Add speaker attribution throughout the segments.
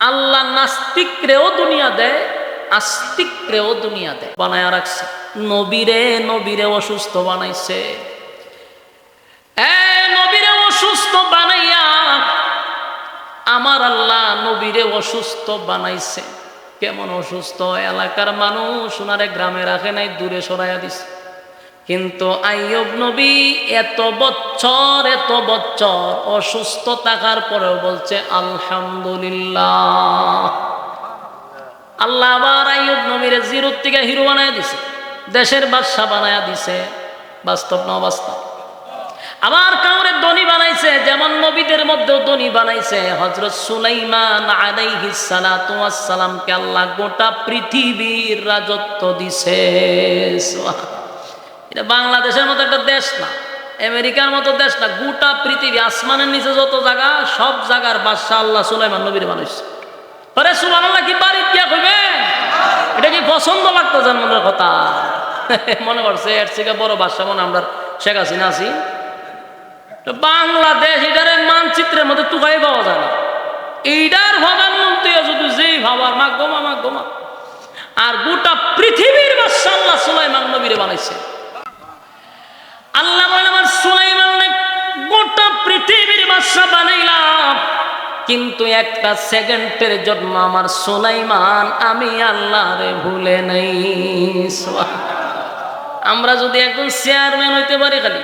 Speaker 1: আল্লাহ নাস্তিকরেও দুনিয়া দেয়, আস্তিকরেও দুনিয়া দেয়, বানায়া রাখছে। নবীরে অসুস্থ বানাইছে। নবীরে অসুস্থ বানাইয়া আমার আল্লাহ নবীরে অসুস্থ বানাইছে। কেমন অসুস্থ? এলাকার মানুষ ওনারে গ্রামে রাখে নাই, দূরে সরাইয়া দিছে। কিন্তু আইয়ুব নবী এত বছর অসুস্থ থাকার পরেও বলছে আলহামদুলিল্লাহ। আল্লাহ আবার আইয়ুব নবীরে জিরো থেকে হিরো বানায় দিছে, দেশের বাদশা বানায়া দিছে। বাস্তব না বাস্তব? আবার কাউরে ধনী বানাইছে, যেমন নবীদের মধ্যেও ধনী বানাইছে। হযরত সুলাইমান আলাইহিস সালাতু ওয়াস সালামকে আল্লাহ গোটা পৃথিবীর রাজত্ব দিছে। এটা বাংলাদেশের মতো একটা দেশ না, আমেরিকার মতো দেশ না, গোটা পৃথিবী, আসমানের নিচে যত জায়গা, সব জায়গার বাদশা আল্লাহ সুলাইমান নবীর বানাইছে। আরে সুবহানাল্লাহ, কি বাড়ি কি কইবে? এটা কি পছন্দ লাগতো জানমনের কথা? মনে করছে এর থেকে বড় বাদশা মনে আমরা শেখ হাসিনা আছি। বাংলাদেশ এটারে মানচিত্রের মধ্যে টুকাই পাওয়া যায় না। এইটার প্রধানমন্ত্রী শুধু যেই ভাবার মা গোমা, আর গোটা পৃথিবীর বাদশা আল্লাহ সুলাইমান নবীরে বানাইছে। আল্লাহ বলেন আমার সুলাইমান গোটা পৃথিবীর বাদশা বানাইলাম, কিন্তু একটা সেকেন্ডের জন্য আমার সুলাইমান আমি আল্লাহরে ভুলে নাই। আমরা যদি একজন চেয়ারম্যান হইতে পারি, খালি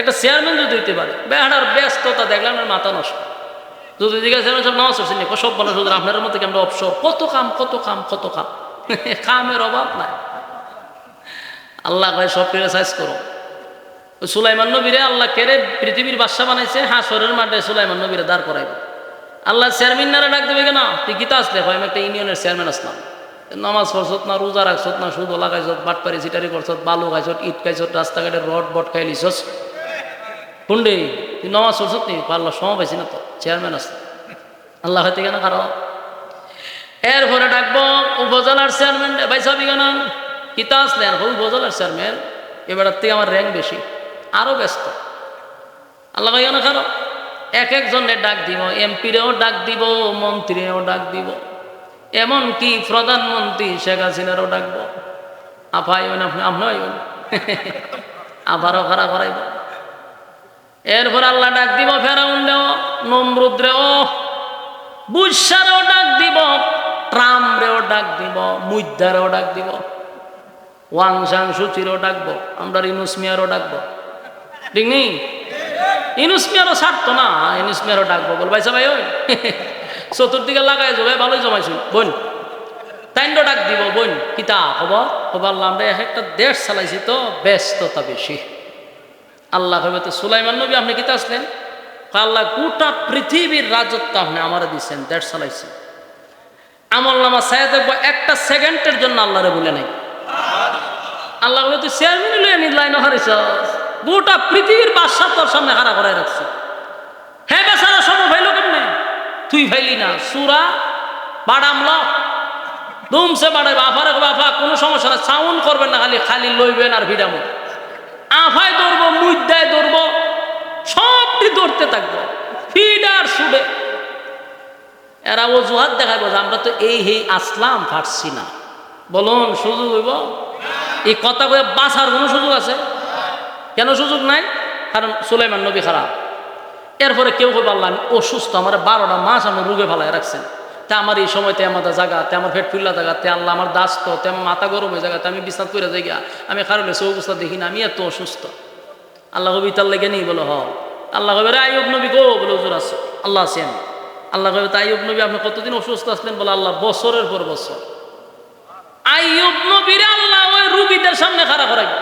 Speaker 1: একটা চেয়ারম্যান যদি হইতে পারে, বেহার ব্যস্ততা দেখলাম মাথা নষ্ট। যদি জিজ্ঞাসা সব নামাজ পড়ছেন, সব বলে শুধু আপনার মধ্যে আমরা অবসর, কত কাম কামের অভাব নাই। আল্লাহ কয় সব সাইজ করো। সুলাইমান নবীরে আল্লাহ কেড়ে পৃথিবীর বাদশা বানাইছে, হাসরের মাঠে সুলাইমান নবীরে দাঁড় করাইব। আল্লাহ চেয়ারম্যানরা ডাক দেবে কেনা, তুই গীতা আসলে হয় আমি একটা ইউনিয়নের চেয়ারম্যান আসলাম, নামাজ পড়ছত না, রোজা রাখছত না, সুদ লাগাইছত, বাটপারি চিটারি করছত, বালু খাইছত, ইট খাইছত, রাস্তাঘাটে রড বট খাই লিছস। কুন্ডে তুই নামাজ পড়ছত নি? আল্লাহ সময় পাইছি না তো, চেয়ারম্যান আসলাম। আল্লাহ হয়তো কেন কারো এরপরে ডাকবো উপজেলার চেয়ারম্যান, ভাই সাবি কেন কিতা আসলেন? উপজেলার চেয়ারম্যান, এবারের থেকে আমার র্যাঙ্ক বেশি, আরো ব্যস্ত। আল্লাহ ভাই কেন কারো এক একজনের ডাক দিব, এমপিরেও ডাক দিব, মন্ত্রীরেও ডাক দিব, এমনকি প্রধানমন্ত্রী শেখ হাসিনারও ডাকবো। আফাই আপনি আবারও খাড়া করাইব। এরপর আল্লাহ ডাক দিব ফেরাউনরেও, নমরুদরেও, বুশারেও ডাক দিব, ট্রাম্পরেও ডাক দিব, মুইদ্দারেও ডাক দিব, ওয়াংশাং সুচিরও ডাকবো, আমরা ইউনূস মিয়ারও ডাকবো। ঠিক নেই? ইউনূস মিয়ারও ছাড়তো না, ইউনূস মিয়ারও ডাকবো। বল ভাই সবাই ওই চতুর্দিকে লাগাই যাবে, ভালোই জমাইছিল বোন, তাইন্ড ডাক দিব বোন, কিতা খবর? আল্লাহ আমরা একটা দেশ চালাইছি তো ব্যস্ততা বেশি। আল্লাহ হবে তো সুলাইমান নবী আপনি কিতা আসলেন? আল্লাহ গোটা পৃথিবীর রাজত্ব আপনি আমার দিচ্ছেন, দেশ চালাইছেন। আমল নামা ছায়া দেখবো, একটা সেকেন্ডের জন্য আল্লাহরে বলে নাই। আল্লাহ বলে তুই চেয়ারম্যান লইয়া নি লাইন হারিস, গোটা পৃথিবীর বাদশা তোর সামনে হারা করাই রাখছে। হ্যাঁ বেচারা সময় ভাইল কেমনে? তুই ভাইলি না, সুরা বাড়ামল দুমসে বাড়াই আফারে আফা, কোনো সমস্যা না, সাউন্ড করবেন না, খালি লইবেন আর ভিড়ামো। আফায় ধরবো, মুদ্দায় ধরবো, সবটি ধরতে থাকবো, ফিডার সুডে। এরা অজুহাত দেখাবো যে আমরা তো এই আসলাম, পারছি না। বলুন সুযোগ হইব? এই কথা কয়ে বাঁচার কোনো সুযোগ আছে? কেন সুযোগ নাই? কারণ সুলাইমান নবী খারাপ। এরপরে কেউ কই আল্লাহ আমি অসুস্থ, আমার 12টা মাস আমি রোগে ভালাই রাখছেন, তে আমার এই সময়তে আমাদের জায়গাতে আমার পেট ফুল্লা জায়গাতে আল্লাহ আমার দাস্ত, তে আমার মাথা গরম হয়ে জায়গাতে আমি বিছনাত করে যাই, আমি খারাপ সে অবস্থা দেখি না, আমি এত অসুস্থ। আল্লাহ কবি তার লেগে নেই বলো হ। আল্লাহ কবে রে আইয়ুব নবী গো, বলে হুজুর আছে, আল্লাহ আছেন। আল্লাহ কবে তা আইয়ুব নবী আপনি কতদিন অসুস্থ আসলেন? বলে আল্লাহ বছরের পর বছর। আইয়ুব নবীরে আল্লাহ ওই রুগীদের সামনে খাড়া করাইবে।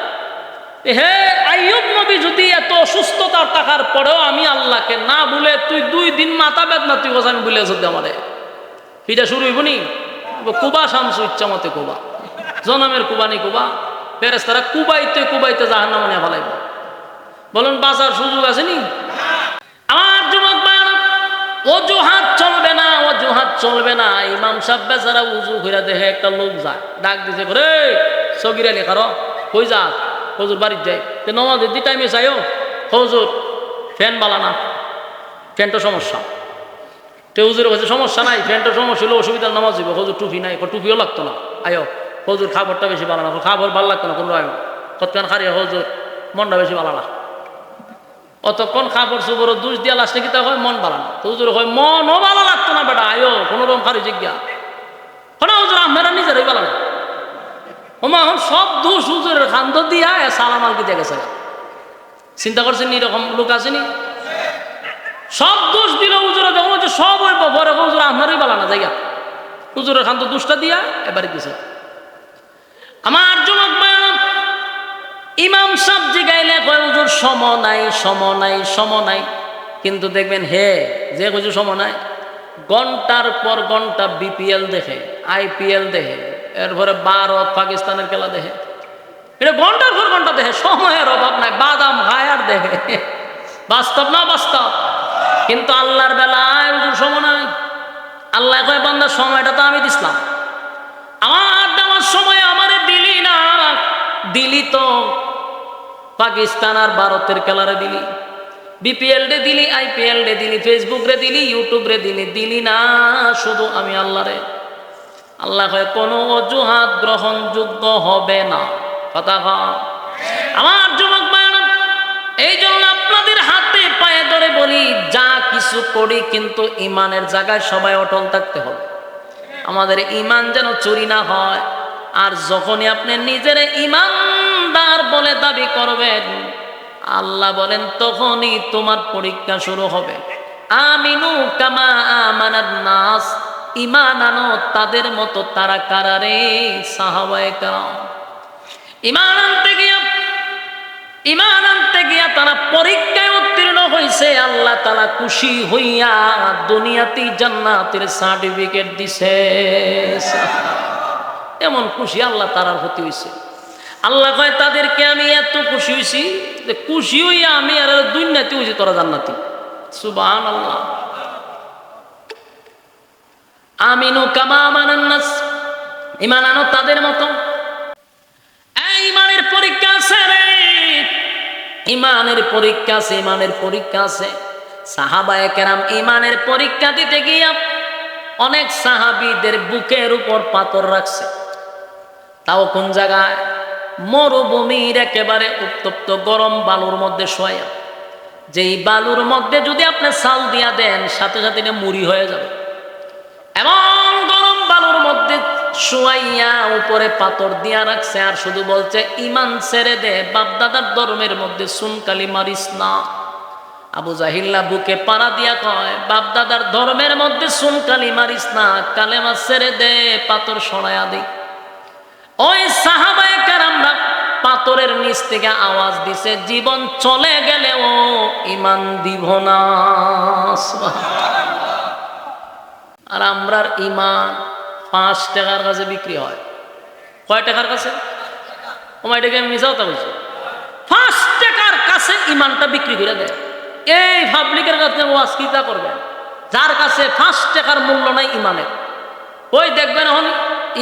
Speaker 1: হে আইয়ুব নবী যদি এত অসুস্থতার থাকার পরেও আমি আল্লাহকে না বলে, তুই 2 দিন মাথা বেদনা তুই কথা আমি বলে আসতে আমারে এটা শুরু হইব নি? কুবা শামসু ইচ্ছা মতে কুবা, জনমের কুবানি কুবা, ফেরেশতারা কুবাইতে জাহান্নামে নিয়ে ফেলাইব। বলুন বাঁচার সুযোগ আছে নি? আমার যুবক ভাইরা, অজুহাত চলবে না, অজুহাত চলবে না। ইমাম সাহেব বেচারা উজু কইরা দেখে একটা লোক যায়, ডাক দিছে করে সগিরানি কারো কই যা? হুজুর বাড়ির যাই। নমাজের দি টাইমে যাইও, হুজুর ফ্যান বালা না, ফ্যানটা সমস্যা। হুজুর হয়েছে সমস্যা নাই, ফ্যানটার সমস্যা হলো অসুবিধার নামাজ হইব, হুজুর টুপি নাই, টুপিও লাগতো না, আয়ো হুজুর খাবারটা বেশি ভালো না, খাবার ভালো লাগতো না কোনো আয়ো কতক্ষণ খারিয়া হুজুর মনটা বেশি ভালো না, অতক্ষণ খাবার সুবর দুষ দিয়া লাস্টে কি তা হয় মন ভালো না, তো হুজুর হয় মনও ভালো লাগতো না বেটা, আয়ো কোনো রকম খারি জিজ্ঞা না হুজুর আপনারা নিজেরাই ভালো না, ওমা এখন সব দোষ হুজুরের খান্দ দিয়া সালাম আলকি দিয়ে গেছে। চিন্তা করছেন এরকম লোক আসেনি, সব দোষ দিল হুজুরে, যখন হচ্ছে সব ওই পরে হুজুর আপনারই বালা না জায়গা, হুজুরের খান তো দুষ্টা দিয়া এবারে দিছে। আমার যুবক ভাইরা, ইমাম সাহেব জিগাইলে কয় হুজুর সম নাই সম নাই সম নাই, কিন্তু দেখবেন হে যে হুজুর সম নাই, ঘন্টার পর ঘন্টা বিপিএল দেখে, আইপিএল দেখে, এরপরে ভারত পাকিস্তানের খেলা দেখে, এটা ঘন্টার পর ঘন্টা দেখে, সময়ের অভাব নাই, বাদাম খায় আর দেখে, বাস্তব না বাস্তব? কিন্তু আল্লাহর বেলায় হুজুর সময় নাই। আল্লাহ কয় বান্দা সময়টা তো আমি দিছিলাম, আমার দেওয়ার সময় আমারে দিলি না, দিলি তো পাকিস্তান আর ভারতের খেলারে দিলি, বিপিএল রে দিলি, আইপিএল রে দিলি, ফেসবুক রে দিলি, ইউটিউব রে দিলি, দিলি না শুধু আমি আল্লাহ রে। আল্লাহ কয় কোনো অজুহাত গ্রহণযোগ্য হবে না, কথা কয়। আমার যুবক ভাইরা, এই জন্য আপনাদের হাতে পায়ে ধরে বলি, যা কিছু করি কিন্তু ইমানের জায়গায় সবাই অটল থাকতে হবে, আমাদের ইমান যেন চুরি না হয়। আর যখনই আপনি নিজের ইমানদার বলে দাবি করবেন, আল্লাহ বলেন তখনই তোমার পরীক্ষা শুরু হবে। আমিনু কামা আমানান নাস, ইমান আনো তাদের মতো, তারা কারারে সাহাবায়ে কেরাম। ইমান আনতে গিয়া তারা পরীক্ষায় উত্তীর্ণ হয়েছে, আল্লাহ তাআলা খুশি হইয়া দুনিয়াতে জান্নাতের সার্টিফিকেট দিছে। এমন খুশি আল্লাহ তাআলার প্রতি হইছে। আল্লাহ কয় তাদেরকে আমি এত খুশি হইছি যে খুশি হইয়া আমি আর দুনিয়াতে হইছি তোরা জান্নাতি। সুবহানাল্লাহ। আমিনু কামা আমানান নাস, ঈমান আনো তাদের মতো। এই ঈমানের পরীক্ষা আছে রে, ঈমানের পরীক্ষা আছে, ঈমানের পরীক্ষা আছে। সাহাবায়ে কেরাম ঈমানের পরীক্ষা দিতে গিয়া অনেক সাহাবীদের বুকের উপর পাথর রাখছে, তাও কোন জায়গায়? মরুভূমির একেবারে উত্তপ্ত গরম বালুর মধ্যে শোয়া, যেই বালুর মধ্যে যদি আপনি চাল দিয়া দেন সাথে সাথে এটা মুড়ি হয়ে যাবে, এমন গরম বালুর মধ্যে শোয়াইয়া উপরে পাথর দিয়া রাখছে, আর শুধু বলছে ঈমান ছেড়ে দে, বাপদাদার ধর্মের মধ্যে সুনকালি মারিস না। আবু জাহিল্লা বুকে পাড়া দিয়া কয় বাপদাদার ধর্মের মধ্যে সুনকালি মারিস না, কালেমা ছেড়ে দে, পাথর সরাইয়া দে। ওই সাহাবায়ে কেরামরা পাথরের নিচ থেকে আওয়াজ দিছে, জীবন চলে গেলেও ঈমান দিব না। আর আমরার ঈমান 5 টাকার কাছে বিক্রি হয়। কয় টাকার কাছে? ওমাইটাকে আমি মিশাও তা বলছি, 5 টাকার কাছে ঈমানটা বিক্রি করে দেয়। এই পাবলিকের কাছে ওয়াজ কিতা করবেন, যার কাছে 5 টাকার মূল্য নাই ঈমানের। ওই দেখবেন এখন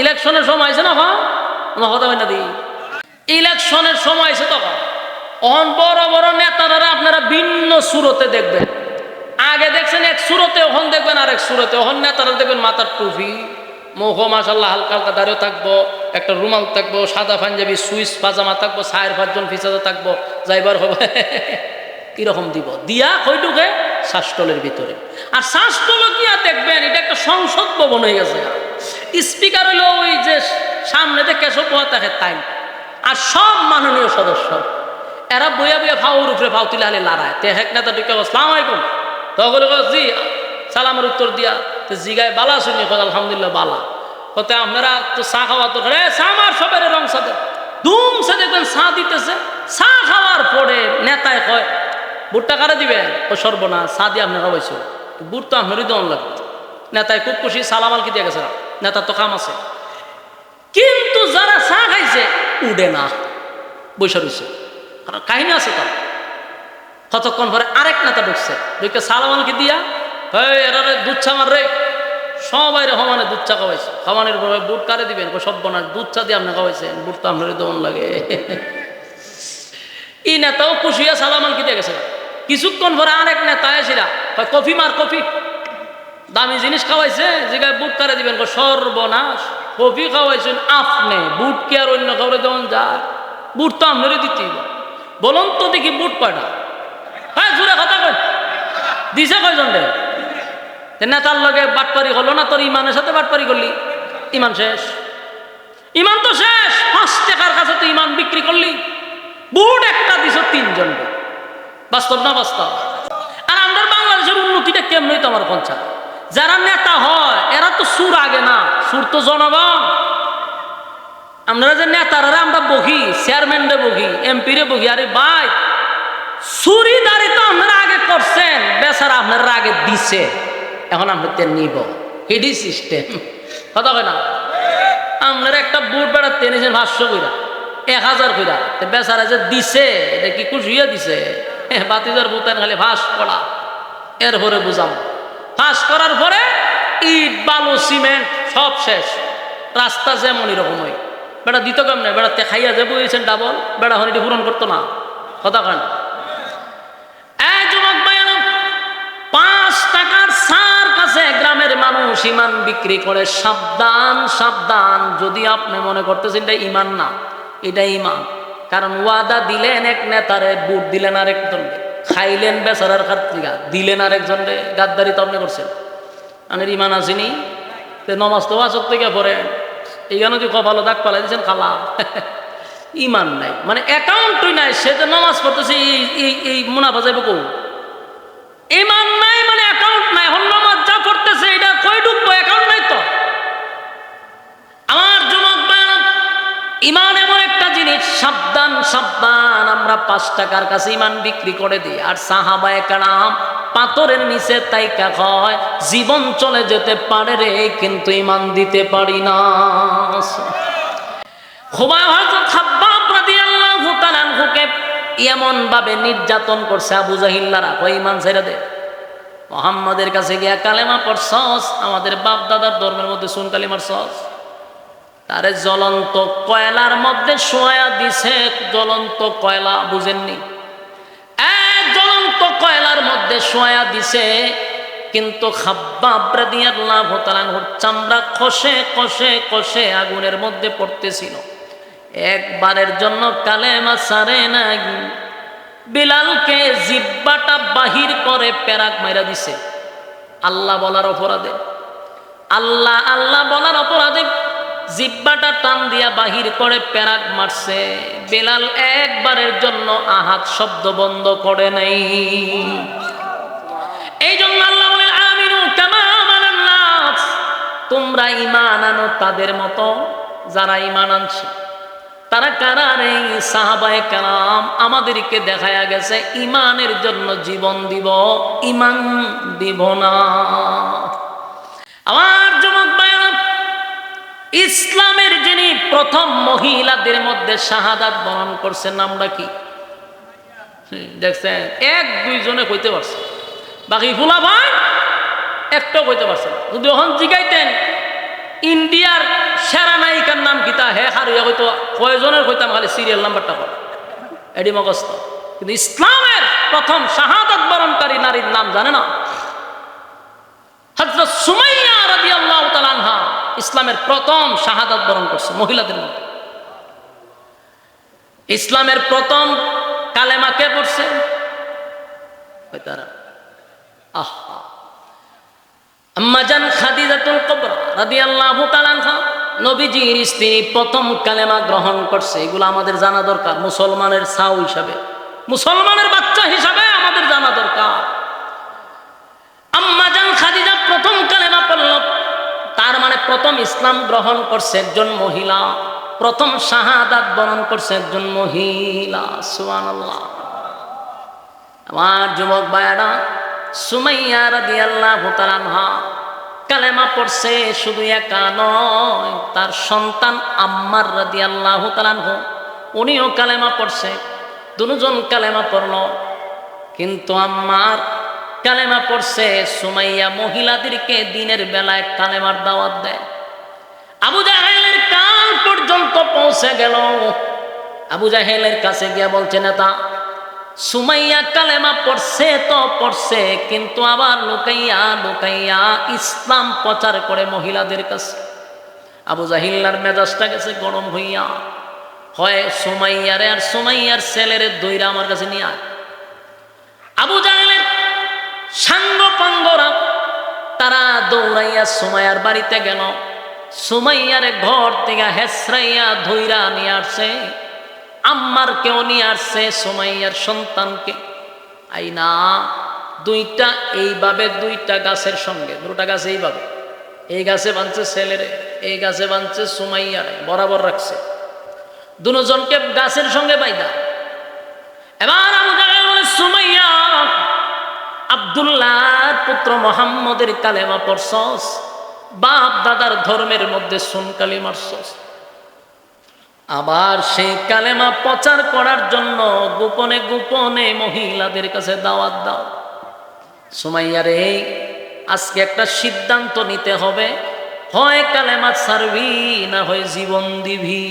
Speaker 1: ইলেকশনের সময় আছে না, আমার কথা হয় না দি, ইলেকশনের সময় আছে তখন অহন বড় বড় নেতারা আপনারা ভিন্ন সুরতে দেখবেন। আগে দেখছেন এক সুরতে, ওখান দেখবেন আরেক সুরতে। ওখান নেতারা দেখবেন মাথার টুপি, মুখ মাশাল্লাহ হালকা হালকা দাঁড়িয়ে থাকবো, একটা রুমাল থাকবো, সাদা পাঞ্জাবি সুইচ পাজামা থাকবো, 4-5 জন ফিসাতে থাকবো, যাইবার হবে এরকম দিব দিয়া কইটুকে শ্বাসটলের ভিতরে। আর শ্বাসটল গিয়া দেখবেন এটা একটা সংসদ ভবন হয়ে গেছে। স্পিকার হইলো ওই যে সামনে যে কেশব পোয়া থাকে তাই, আর সব মাননীয় সদস্য এরা বইয়া বইয়া ফাউর উপরে ফাউ তুলে হালে লড়ায়। তে হেক নেতা ঢুকে আসসালামু আলাইকুম, তখন জি সালামের উত্তর দিয়া জিগায় বালা শুনি, আলহামদুলিল্লাহ বালা। হতে আপনারা তো চা খাওয়া তো আমার সবের রং সাথে ধুম সে দেখবেন চা দিতেছে। চা খাওয়ার পরে নেতায় কয় বুটটা কারে দিবেন? ও সর্বনা চা দিয়ে আপনি খাওয়াইছো, বুট তো আপনারই দন লাগবে। নেতায় খুব খুশি, সালামাল কি দিয়ে গেছে, নেতার তো কাম আছে। কিন্তু যারা চা খাইছে উঠে না, বৈশা রয়েছে, কারণ কাহিনী আছে তার। কতক্ষণ পরে আরেক নেতা ঢুকছে, ঢুকে সালামালকে দিয়া এরা দুধ চা মার রে, সবাই রে সমানে দুধ চা খাওয়াইছে। খাওয়ানোর পরে বুট কারে দিবেন? সর্বনাশ, দুধ চা দিয়ে আপনি খাওয়াইছেন, বুট তো আপনারই দমন লাগে। এই নেতাও খুশিয়া সালামালকে দিয়ে গেছে। কিছুক্ষণ পরে আরেক নেতা এসেরা কফি মার, কফি দামি জিনিস খাওয়াইছে যেখানে বুট কারে দিবেন সর্বনাশ। কফি খাওয়াইছেন আপনি, বুট কি আর অন্য কাউরে দেওয়ান যায়? বুট তো আপনারই দিতেই বলুন তো দেখি বুট কয়টা? হ্যাঁ জোরে কথা কই, দিছে কয়জন রে? নেতার লগে বাটপারি হলো না, তোর ইমানের সাথে বাটপারি করলি, ইমান শেষ। ইমান তো শেষ। 5 টাকার কাছে তো ইমান বিক্রি করলি, বুট একটা দিছ 3 জন। বাস্তব না বাস্তব? আর আমাদের বাংলাদেশের উন্নতিটা কেমন হইতো আমার পঞ্চায়েত? যারা নেতা হয় এরা তো সুর আগে না, সুর তো জনগণ। আমরা যে নেতারা আমরা বহি, চেয়ারম্যান রে বহি, এমপি রে বহি, আরে ভাই চুরিদারি তো আপনারা আগে করছেন, বেচারা আপনারা আগে দিছে, এখন আমরা নিব, হিডি সিস্টেম। কথা কয় না? আপনারা একটা বুট বেড়া টেনেছেন 500 কইরা, 1000 কইরা, বেচারা যে দিছে এটা কি খুশি হইয়া দিছে? বাতিজার বুতান খালি ফাঁস করা, এরপরে বুঝাম। ফাঁস করার পরে ইট বালু সিমেন্ট সব শেষ, রাস্তা যেমন এরকম হয়। বেড়া দিত কেমন? বেড়াতে খাইয়া যে বইছেন ডাবল, বেড়া হনিটি পূরণ করতো না। কথা কেন? এই যুবক ভাইয়েরা, 5 টাকার সার কাছে গ্রামের মানুষ ইমান বিক্রি করে। সাবধান সাবধান, যদি আপনি মনে করতেছেন এটা ইমান না, এটা ইমান। কারণ ওয়াদা দিলেন এক নেতারে, বুট দিলেন আরেকজন, খাইলেন বেচারার খাত্রিকা, দিলেন আরেকজনরে, গাদ্দারি তো আপনি করছেন। আনের ইমান আসেনি, নমাজ তো আসর থেকে পড়েন, এইখানে যে কপালো দাগ পালাই দিচ্ছেন খালা, ইমান নাই, মানে অ্যাকাউন্টই নাই। সে যে নামাজ পড়তেছে এই মুনাফা যাইব কৌ? ইমান নাই মানে অ্যাকাউন্ট নাই। হল নামাজ যা করতেছে এটা কই ঢুকবো? অ্যাকাউন্ট নাই তো। আমার যুবক ভাইরা, ইমান এমন একটা জিনিস, সাবধান সাবধান। আমরা 5 টাকার কাছে ইমান বিক্রি করে দিই, আর সাহাবায়ে কেরাম পাথরের নিচে তাইকা কয় জীবন চলে যেতে পারে রে, কিন্তু ইমান দিতে পারি না। এমন ভাবে নির্যাতন করছে আবু জাহিল্লারা, কই ইমান ছেড়ে দে, মুহাম্মাদের কাছে গিয়া কালেমা পড়ছস, আমাদের বাপ দাদার ধর্মের মধ্যে শুন কালিমার সস। তারে জ্বলন্ত কয়লার মধ্যে শোয়া দিছে। জ্বলন্ত কয়লা বুঝেননি? জ্বলন্ত কয়লার মধ্যে শোয়া দিছে, কিন্তু খাব্বাব রাদিয়াল্লাহু তাআলা চামড়া খসে খসে খসে আগুনের মধ্যে পড়তেছিল। একবারের জন্য কালেমা ছাড়ে নাই। বিলালকে জিব্বাটা বাহির করে পেরাক মাইরা দিছে আল্লাহ বলার অপরাধে। আল্লাহ আল্লাহ বলার অপরাধে জিব্বাটা টান দিয়া বাহির করে পেরাক মারছে। বিলাল একবারের জন্য আহাত শব্দ বন্ধ করে নাই। এই জন্য আল্লাহ বলেন আমিনু কামা আমানান নাস, তোমরা ঈমান আনো তাদের মতো যারা ঈমান আনছে। তারা কারা রে? সাহাবায়ে কেরাম আমাদেরকে দেখায়া গেছে ঈমানের জন্য জীবন দিব, ঈমান দিব না। আমার যুবক ভাইরা, ইসলামের যিনি প্রথম মহিলাদের মধ্যে শাহাদাত বরণ করছেন, নামটা কি দেখছেন? 1-2 জনে কইতে পারছে, বাকি ফুলা ভাই একটাও কইতে পারছে না। যদি ওখান জিগাইতেন ইন্ডিয়ার সেরা নায়িকার নাম কিতা, হে হারিয়া হয়তো কয়জনের কইতাম, খালি সিরিয়াল নাম্বারটা বল, এডি মগস্ত। কিন্তু ইসলামের প্রথম শাহাদাত বরণকারী নারীর নাম জানে না? হযরত সুমাইয়া রাদিয়াল্লাহু তাআলা আনহা ইসলামের প্রথম শাহাদাত বরণ করছে মহিলাদের মধ্যে। ইসলামের প্রথম কালেমা কে পড়ছে? আহা, আম্মা জান খাদিজাতুল কুবরা রাদিয়াল্লাহু তাআলা আনহা, নবীজির স্ত্রী, প্রথম কালেমা গ্রহণ করছে। এগুলো আমাদের জানা দরকার, মুসলমানের ছাউ হিসাবে, মুসলমানের বাচ্চা হিসাবে আমাদের জানা দরকার। আম্মা জান খাদিজা প্রথম কালেমা পড়ল, তার মানে প্রথম ইসলাম গ্রহণ করছে একজন মহিলা, প্রথম শাহাদাত বরণ করছে একজন মহিলা। সুবহানাল্লাহ। আমার যুবক ভাইরা, সুমাইয়া রাদিয়াল্লাহু তাআলা আনহা কালেমা পড়ছে, শুধু একা নয়, তার সন্তান আম্মার রাদিয়াল্লাহু তাআলা আনহু উনিও কালেমা পড়ছে। দুজন কালেমা পড়ল, কিন্তু আম্মার কালেমা পড়ছে। সুমাইয়া মহিলাদেরকে দিনের বেলায় কালেমার দাওয়াত দেয়। আবু জাহেলের কান পর্যন্ত পৌঁছে গেল। আবু জাহেলের কাছে গিয়া বলছে, নেতা সুমাইয়া কালেমা পড়ছে তো পড়ছে, কিন্তু আবার লুকাইয়া লুকাইয়া ইসলাম প্রচার করে মহিলাদের কাছে। আবু জাহিল্লার মেজাজটা গেছে গরম হইয়া, হয় সুমাইয়ারে আর সুমাইয়ার ছেলেরে দইরা আমার কাছে নিয়ে আয়। আবু জাহেলের সাঙ্গ পাঙ্গরা তারা দৌড়াইয়া সুমাইয়ার বাড়িতে গেল। সুমাইয়ারে ঘর থেকে হেসরাইয়া ধইরা নিয়ে আসছে, আম্মার কেউ নিয়ে আসছে সুমাইয়ার সন্তানকে। আইনা দুইটা এইভাবে দুইটা গাছের সঙ্গে, দুটা গাছ এইভাবে, এই গাছে বাঁধছে ছেলেরে, এই গাছে বাঁধছে সুমাইয়ারে, বরাবর রাখছে দুজনকে গাছের সঙ্গে বাইদা। এবার আবু জাহেল বলে, সুমাইয়া আব্দুল্লাহর পুত্র মুহাম্মদের কালেমা পড়ছস, বাপ দাদার ধর্মের মধ্যে সুনকালি মারছস, আবার সেই কালেমা প্রচার করার জন্য গোপনে গোপনে মহিলাদের কাছে দাওয়াত দাও। সুমাইয়ারে আজকে একটা সিদ্ধান্ত নিতে হবে, হয় কালেমা ছাড়বি না হয় জীবন দিবি।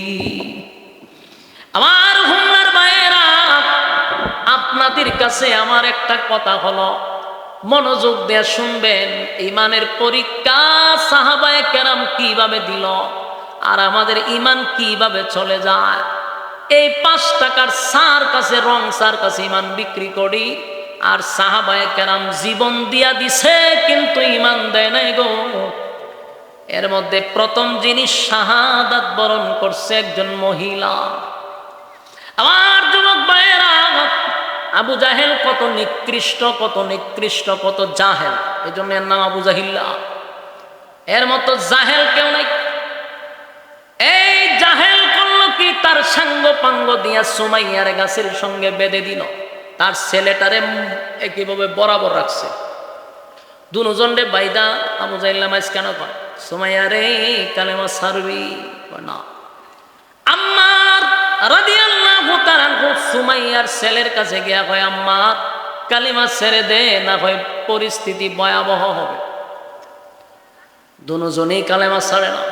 Speaker 1: আমার হুমনার ভাইয়েরা, আপনাদের কাছে আমার একটা কথা হলো, মনোযোগ দিয়ে শুনবেন। ইমানের পরীক্ষা সাহাবায়ে কেরাম কিভাবে দিল, আর আমাদের ইমান কিভাবে চলে যায়। এই 5 টাকার সার কাছে, রং সার কাছে ইমান বিক্রি করি, আর সাহাবায়ে কেরাম জীবন দিয়া দিছে কিন্তু ইমান দেয় নাই গো। এর মধ্যে প্রথম যিনি শাহাদাত বরণ করছে একজন মহিলা। আমার যুবক ভাইয়েরা, আবু জাহেল কত নিকৃষ্ট, কত নিকৃষ্ট, কত জাহেল, এই জন্য এর নাম আবু জাহিল্লা। এর মতো জাহেল কেউ নাই। এই জাহেল করলো কি, তার সাঙ্গ পাঙ্গ দিয়া সুমাইয়ার গাছের সঙ্গে বেঁধে দিল, তার ছেলেটারে একইভাবে বরাবর রাখছে। দুজনে বাইদা আবু জাহিল্লা মাইজ কেন কয়, সুমাইয়ারে কালেমা ছাড়বি না। আম্মার রাদিয়াল্লাহু তাআলা সুমাইয়ার ছেলের কাছে গিয়া কয়, আম্মা কালিমা ছেড়ে দে, না হয় পরিস্থিতি ভয়াবহ হবে। দুজনেই কালেমা ছাড়ে না।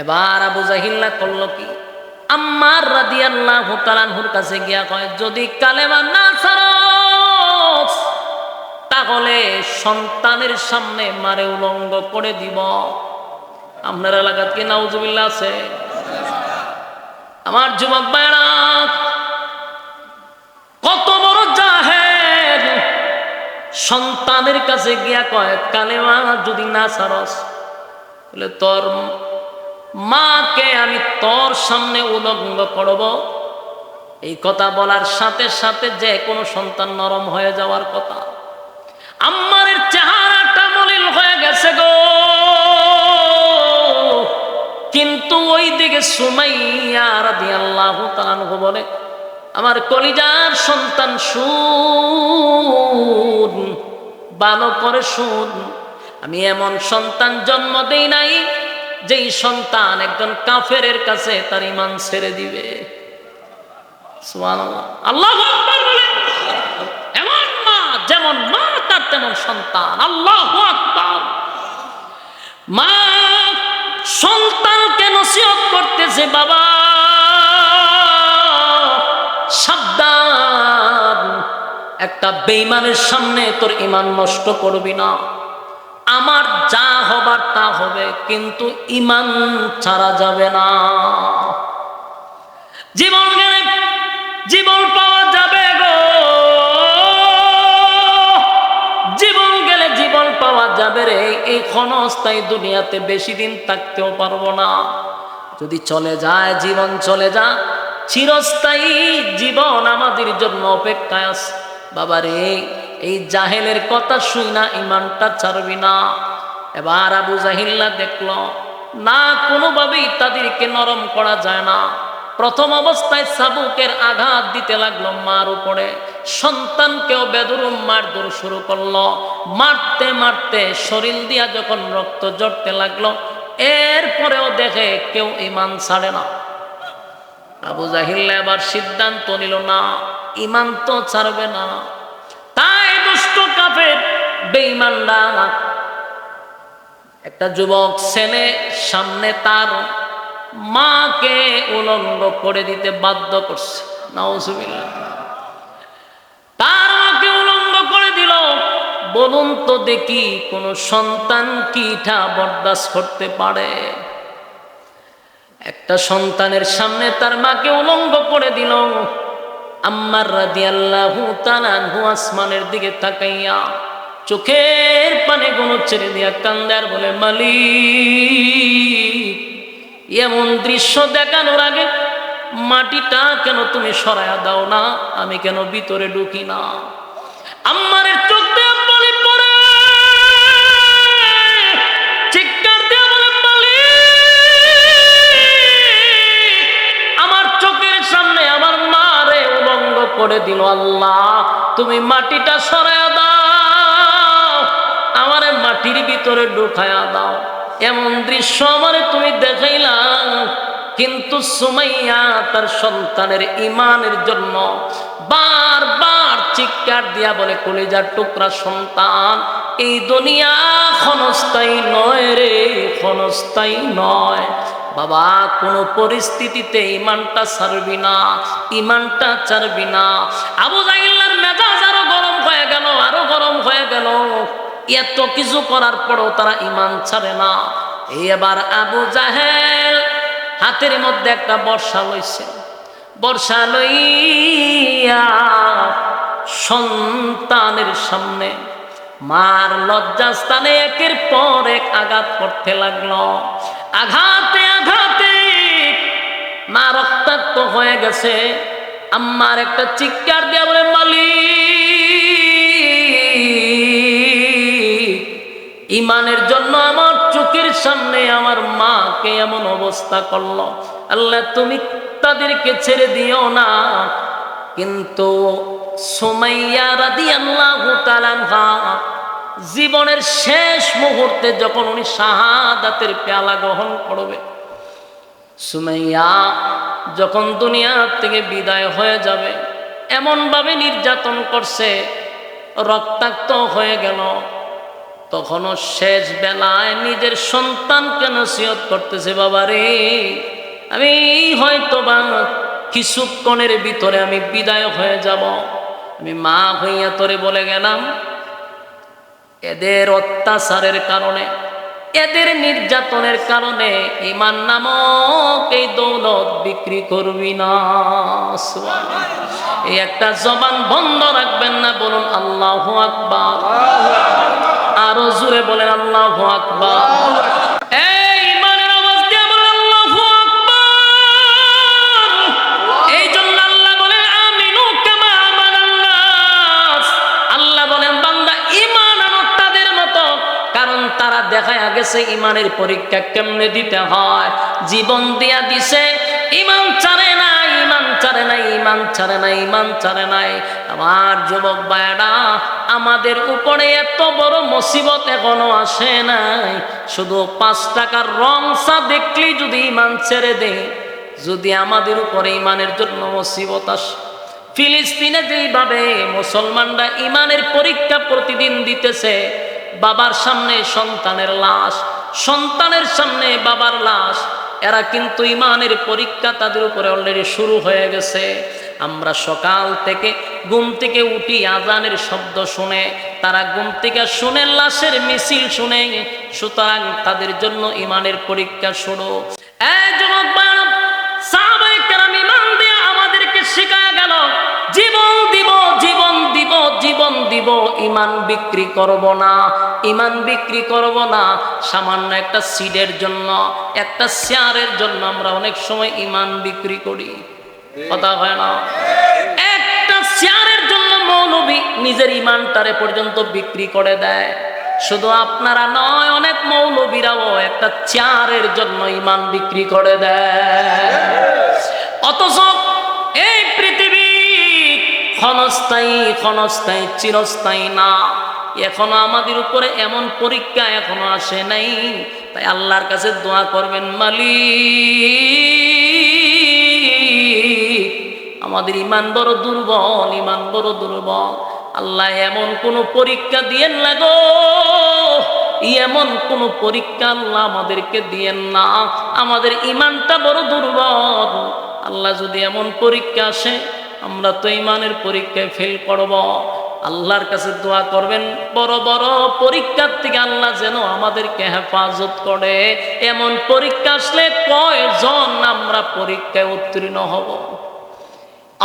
Speaker 1: এবার আবু জাহিল্লা করলো কি, আম্মার রাদিয়াল্লাহু তাআলার কাছে গিয়া কয়, যদি কালেমা না ছাড়স তাহলে সন্তানের সামনে মারে উলঙ্গ করে দিব। আপনার এলাকাত কি নাউজুবিল্লাহ আছে? আমার যুবক ভাইরা, কত বড় জাহেল, সন্তানের কাছে গিয়া কয়, কালেমা যদি না ছাড়স বলে তোর মাকে আমি তোর সামনে উলঙ্গ করব। এই কথা বলার সাথে সাথে যে কোনো সন্তান নরম হয়ে যাওয়ার কথা। আম্মারের চেহারাটা মলিন হয়ে গেছে গো, কিন্তু ওই দিকে সুমাইয়া রাদিয়াল্লাহু তাআলা বলে, আমার কলিজার সন্তান শুন, ভালো করে শুন, আমি এমন সন্তান জন্ম দেই নাই যেই সন্তান একজন কাফেরের কাছে তার ঈমান ছেড়ে দিবে। সুবহানাল্লাহ, আল্লাহু আকবার বলেন। এমন মা, যেমন মা তার তেমন সন্তান। আল্লাহু আকবার। মা সন্তানকে নসিহত করতেছে, বাবা সাবধান, একটা বেঈমানের সামনে তোর ঈমান নষ্ট করবি না। আমার যা হবার তা হবে, কিন্তু ঈমান ছাড়া যাবে না। জীবন গেলে জীবন পাওয়া যাবে গো, জীবন গেলে জীবন পাওয়া যাবে রে। এই ক্ষণস্থায়ী দুনিয়াতে বেশি দিন থাকতেও পারবো না। যদি চলে যায় জীবন, চলে যা, চিরস্থায়ী জীবন আমাদের জন্য অপেক্ষায় আছে। বাবারে, এই জাহেলের কথা শুই না ঈমানটা ছাড়বি না। এবার আবু জাহিল্লা দেখলো না, কোনোভাবেই তাদেরকে নরম করা যায় না। প্রথম অবস্থায় চাবুকের আঘাত দিতে লাগলো মার উপরে, সন্তানকেও বেদরুম মারধর শুরু করলো। মারতে মারতে শরীর দিয়া যখন রক্ত ঝরতে লাগলো, এরপরেও দেখে কেউ ঈমান ছাড়ে না। আবু জাহিল্লা এবার সিদ্ধান্ত নিল, না, ঈমান তো ছাড়বে না। তাই দুষ্ট কাফের বেঈমানরা একটা যুবক ছেলে সামনে তার মাকে উলঙ্গ করে দিতে বাধ্য করছে। নাউজুবিল্লাহ। বলুন তো দেখি কোন সন্তান কি এটা বরদাস্ত করতে পারে? একটা সন্তানের সামনে তার মাকে উলঙ্গ করে দিল। আম্মার রাদিয়াল্লাহু তাআলা আনহু আসমানের দিকে তাকাইয়া চোখের পানে গুলো ছেড়ে দিয়া কান্দে আর বলে, মালিক, এমন দৃশ্য দেখানোর আগে মাটিটা কেন তুমি সরায়া দাও না? আমি কেন ভিতরে ঢুকি না? আম্মারের চোখ দিয়ে পানি পড়ে, চিৎকার দিয়ে বলে, মালিক, আমার চোখের সামনে আমার মারে উলঙ্গ করে দিল। আল্লাহ, তুমি মাটিটা সরায়া দাও, আমারে মাটির ভিতরে ঢুকায়া দাও। এমন দৃশ্য আমারে তুমি দেখাইলাম। কিন্তু সুমাইয়া তার সন্তানের ঈমানের জন্য বারবার চিৎকার দিয়া বলে, কলিজার টুকরা সন্তান, এই দুনিয়া ক্ষণস্থায়ী নয় রে, ক্ষণস্থায়ী নয়। বাবা, কোনো পরিস্থিতিতে ঈমানটা ছাড়বি না, ঈমানটা ছাড়বি না। আবু জাহেলের মেজাজ আরো গরম হয়ে গেল, আরো গরম হয়ে গেল। এত কিছু করার পরও তারা ঈমান ছাড়ে না। এবার আবু জাহেল হাতের মধ্যে একটা বর্ষা লইছে। বর্ষা লইয়া সন্তানের সামনে মার লজ্জাস্থানে একের পর এক আঘাত করতে লাগলো। আঘাতে আঘাতে মা রক্তাক্ত হয়ে গেছে। আম্মার একটা চিৎকার দিয়া বলে, মালিক, ঈমানের জন্য আমার চোখের সামনে আমার মাকে এমন অবস্থা করলো। আল্লাহ, তুমি তাদেরকে ছেড়ে দিও না। কিন্তু সুমাইয়া রাদিয়াল্লাহু তাআলা আনহা জীবনের শেষ মুহূর্তে যখন উনি শাহাদাতের পেয়ালা গ্রহণ করবে, সুমাইয়া যখন দুনিয়া থেকে বিদায় হয়ে যাবে, এমন ভাবে নির্যাতন করছে, রক্তাক্ত হয়ে গেল। তখনও শেষ বেলায় নিজের সন্তানকে নসিহত করতেছে, বাবা রে, আমি হয়তো বা কিছুক্ষণের ভিতরে আমি বিদায় হয়ে যাব। আমি মা হইয়া তোরে বলে গেলাম, এদের অত্যাচারের কারণে, এদের নির্যাতনের কারণে ঈমান নামক এই দৌলত বিক্রি করবি না। এই একটা জবান বন্ধ রাখবেন না। বলুন আল্লাহু আকবার। আরো জোরে বলেন আল্লাহু আকবার। এই ঈমানের আওয়াজ দিয়ে বলেন আল্লাহু আকবার। এই জন্য আল্লাহ বলেন, আমিনু কামা আমানান নাস। আল্লাহ বলেন, বান্দা ঈমান আনো তাদের মতো, কারণ তারা দেখায় গেছে ঈমানের পরীক্ষা কেমনে দিতে হয়। জীবন দিয়া দিছে, ঈমান ছাড়ে না, ঈমান ছাড়ে নাই, ঈমান ছাড়ে নাই, ঈমান ছাড়ে নাই। আমার যুবক ভাইরা, আমাদের উপরে এত বড় মুসিবত এখনো আসে নাই। শুধু 5 টাকার রং চা দেখলেই যদি ঈমান ছেড়ে দেয়, যদি আমাদের উপরে ঈমানের জন্য মুসিবত আসে। ফিলিস্তিনে যেইভাবে মুসলমানরা ঈমানের পরীক্ষা প্রতিদিন দিতেছে, বাবার সামনে সন্তানের লাশ, সন্তানের সামনে বাবার লাশ, এরা কিন্তু ঈমানের পরীক্ষা তাদের উপরে অলরেডি শুরু হয়ে গেছে। আমরা সকাল থেকে ঘুম থেকে উঠি, আজানের শব্দ শুনে, তারা ঘুম থেকে শুনে লাশের মিছিল শুনে, সুতরাং তাদের জন্য ঈমানের পরীক্ষা শুরু। এই যুবক ভাইরা, সাহাবায়ে কেরাম ঈমান দিয়ে আমাদেরকে শিখায়া গেল, জীবন দিব, জীবন দিব, জীবন দিব, ঈমান বিক্রি করব না, ঈমান বিক্রি করব না। সামান্য একটা সিডের জন্য, একটা শেয়ারের জন্য আমরা অনেক সময় ঈমান বিক্রি করি। কথা হয় না? একটা শেয়ারের জন্য মৌলবী নিজের ঈমানটারে পর্যন্ত বিক্রি করে দেয়। শুধু আপনারা নয়, অনেক মৌলবীরাও একটা চেয়ারের জন্য ঈমান বিক্রি করে দেয়। অথচ এই পৃথিবী ক্ষণস্থায়ী, ক্ষণস্থায়ী, চিরস্থায়ী না। এখনো আমাদের উপরে এমন পরীক্ষা এখনো আসে নাই। তাই আল্লাহর কাছে দোয়া করবেন, মালিক, আমাদের ঈমান বড় দুর্বল, ঈমান বড় দুর্বল। আল্লাহ এমন কোন পরীক্ষা দিয়েন না গো, এমন কোন পরীক্ষা আল্লাহ আমাদেরকে দিয়েন না। আমাদের ঈমানটা বড় দুর্বল। আল্লাহ যদি এমন পরীক্ষা আসে, আমরা তো ঈমানের পরীক্ষায় ফেল করব। আল্লাহর কাছে দোয়া করবেন বড় বড় পরীক্ষার থেকে আল্লাহ যেন আমাদেরকে হেফাজত করে। এমন পরীক্ষা আসলে কয়জন আমরা পরীক্ষায় উত্তীর্ণ হব?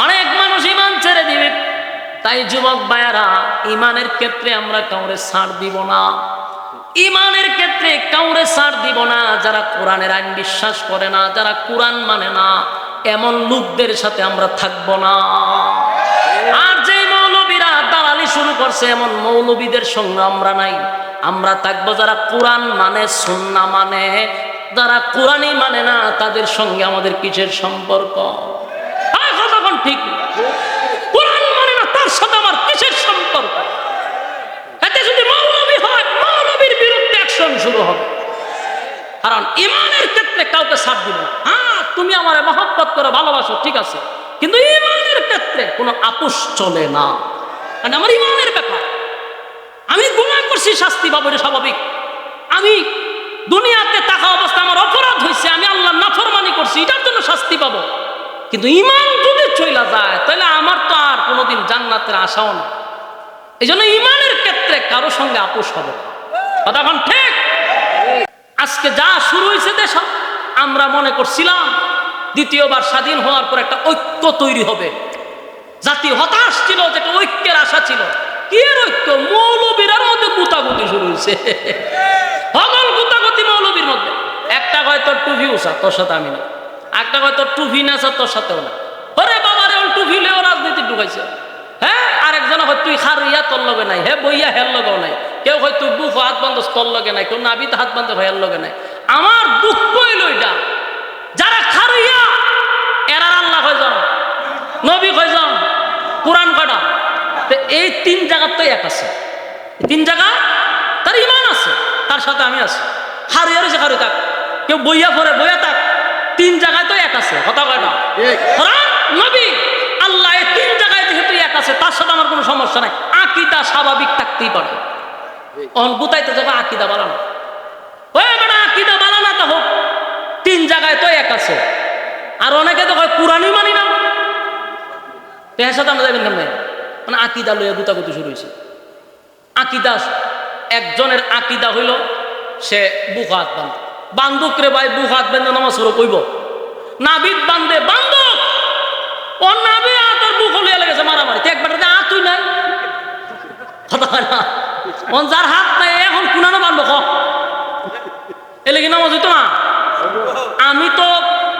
Speaker 1: অনেক মানুষ ইমান ছেড়ে দিবে। তাই যুবক ভাইয়ারা, ইমানের ক্ষেত্রে আমরা কাউরে ছাড় দিব না। ইমানের ক্ষেত্রে কাউরে ছাড় দিব না। যারা কোরআনের আইন বিশ্বাস করে না, যারা কোরআন মানে না, এমন লোকদের সাথে আমরা থাকব না। আর যে মৌলবীরা দালালি শুরু করছে, এমন মৌলবীদের সঙ্গে আমরা নাই। আমরা থাকবো যারা কোরআন মানে, সুন্নাহ মানে। যারা কোরআনই মানে না, তাদের সঙ্গে আমাদের কিসের সম্পর্ক? কতক্ষণ ঠিক, কোরআন মানে না, তার সাথে আমার কিসের সম্পর্ক? এতে যদি মৌলবী হয়, মৌলবীর বিরুদ্ধে অ্যাকশন শুরু হবে। কারণ ইমানের ক্ষেত্রে কাউকে ছাড় দিব না। হ্যাঁ, তুমি আমারে মহব্বত করে ভালোবাসো, ঠিক আছে, কিন্তু ইমানের ক্ষেত্রে কোনো আপোষ চলে না। কারণ আমার ইমানের ব্যাপার। আমি গুনাহ করছি, শাস্তি পাবো, এটা স্বাভাবিক। আমি দুনিয়াতে থাকা অবস্থা আমার অপরাধ হয়েছে, আমি আল্লাহর নাফরমানি করছি, এটার জন্য শাস্তি পাবো। কিন্তু ইমান যদি চলে যায়, তাহলে আমার তো আর কোনোদিন জান্নাতের আশাও না। এই জন্য ইমানের ক্ষেত্রে কারো সঙ্গে আপোষ হবে না। কতক্ষণ ঠিক? আজকে যা শুরু হয়েছে দেশ, আমরা মনে করছিলাম দ্বিতীয়বার স্বাধীন হওয়ার পর একটা ঐক্য তৈরি হবে। জাতি হতাশ ছিল, যেটা ঐক্যের আশা ছিল। কি এর ঐক্য? মৌলবীরার মধ্যে গুতাগুতি শুরু হয়েছে। হগল গুতাগুতি মৌলবীর মধ্যে। একটা কয় তোর টুপি উষা, তোর সাথে আমি না। একটা কয় তোর টুপি নেছা, তোর সাথেও না। ওরে বাবারে, ওর টুপি লেও রাজনীতি ঢুকাইছে। হ্যাঁ, আরেকজন হয় তুই খারিয়া, তোর লগে নাই। হে বইয়া, হের লগেও নাই। কেউ হয় তুই বুক হাত বান্ধ, তোর লগে নাই। কেউ নাবিতে হাত বান্ধে, ভাইয়ের লগে নাই। আমার দুঃখ হইল এটা, যারা খারিয়া এরার আল্লাহ কয়জন, নবী কয়জন, কোরআন কয়টা? এই তিন জায়গার তো এক আছে। তিন জায়গা তার ইমান আছে, তার সাথে আমি আছি। হারিয়া রয়েছে, হারি থাক। কেউ বইয়া পড়ে, বইয়া থাক। তিন জায়গায় তো এক আছে। কথা কয়টা? কোরআন, নবী, আল্লাহ, এই তিন জায়গায় যেহেতু এক আছে, তার সাথে আমার কোনো সমস্যা নাই। আকীদা স্বাভাবিক থাকতেই পারে। গুতাইতে যাবে আকীদা বানানো। ওই বেটা, আকীদা বানানা তা হোক, তিন জায়গায় তো এক আছে। আর অনেকে তো কোরআনই মানি না, এর সাথে আমরা যাবেন কেমন? মানে আকীদা লইয়া গুতাগুতি শুরু হয়েছে। আকীদা, একজনের আকীদা হইল সে বুক হাত বান্ধে। বান্ধুক রে ভাই, বুক হাত বেঁধে নামাজ পড়ো কইব। নাবিদ বান্ধে, বান্ধব ও নাবি তোর বুক হলিয়া লেগেছে মারামারি। একবার তুই নাই, কথা হয় না। যার হাত নাই এখন কুনানো বান্ধব, এলে কি নামাজ হইতো না? আমি তো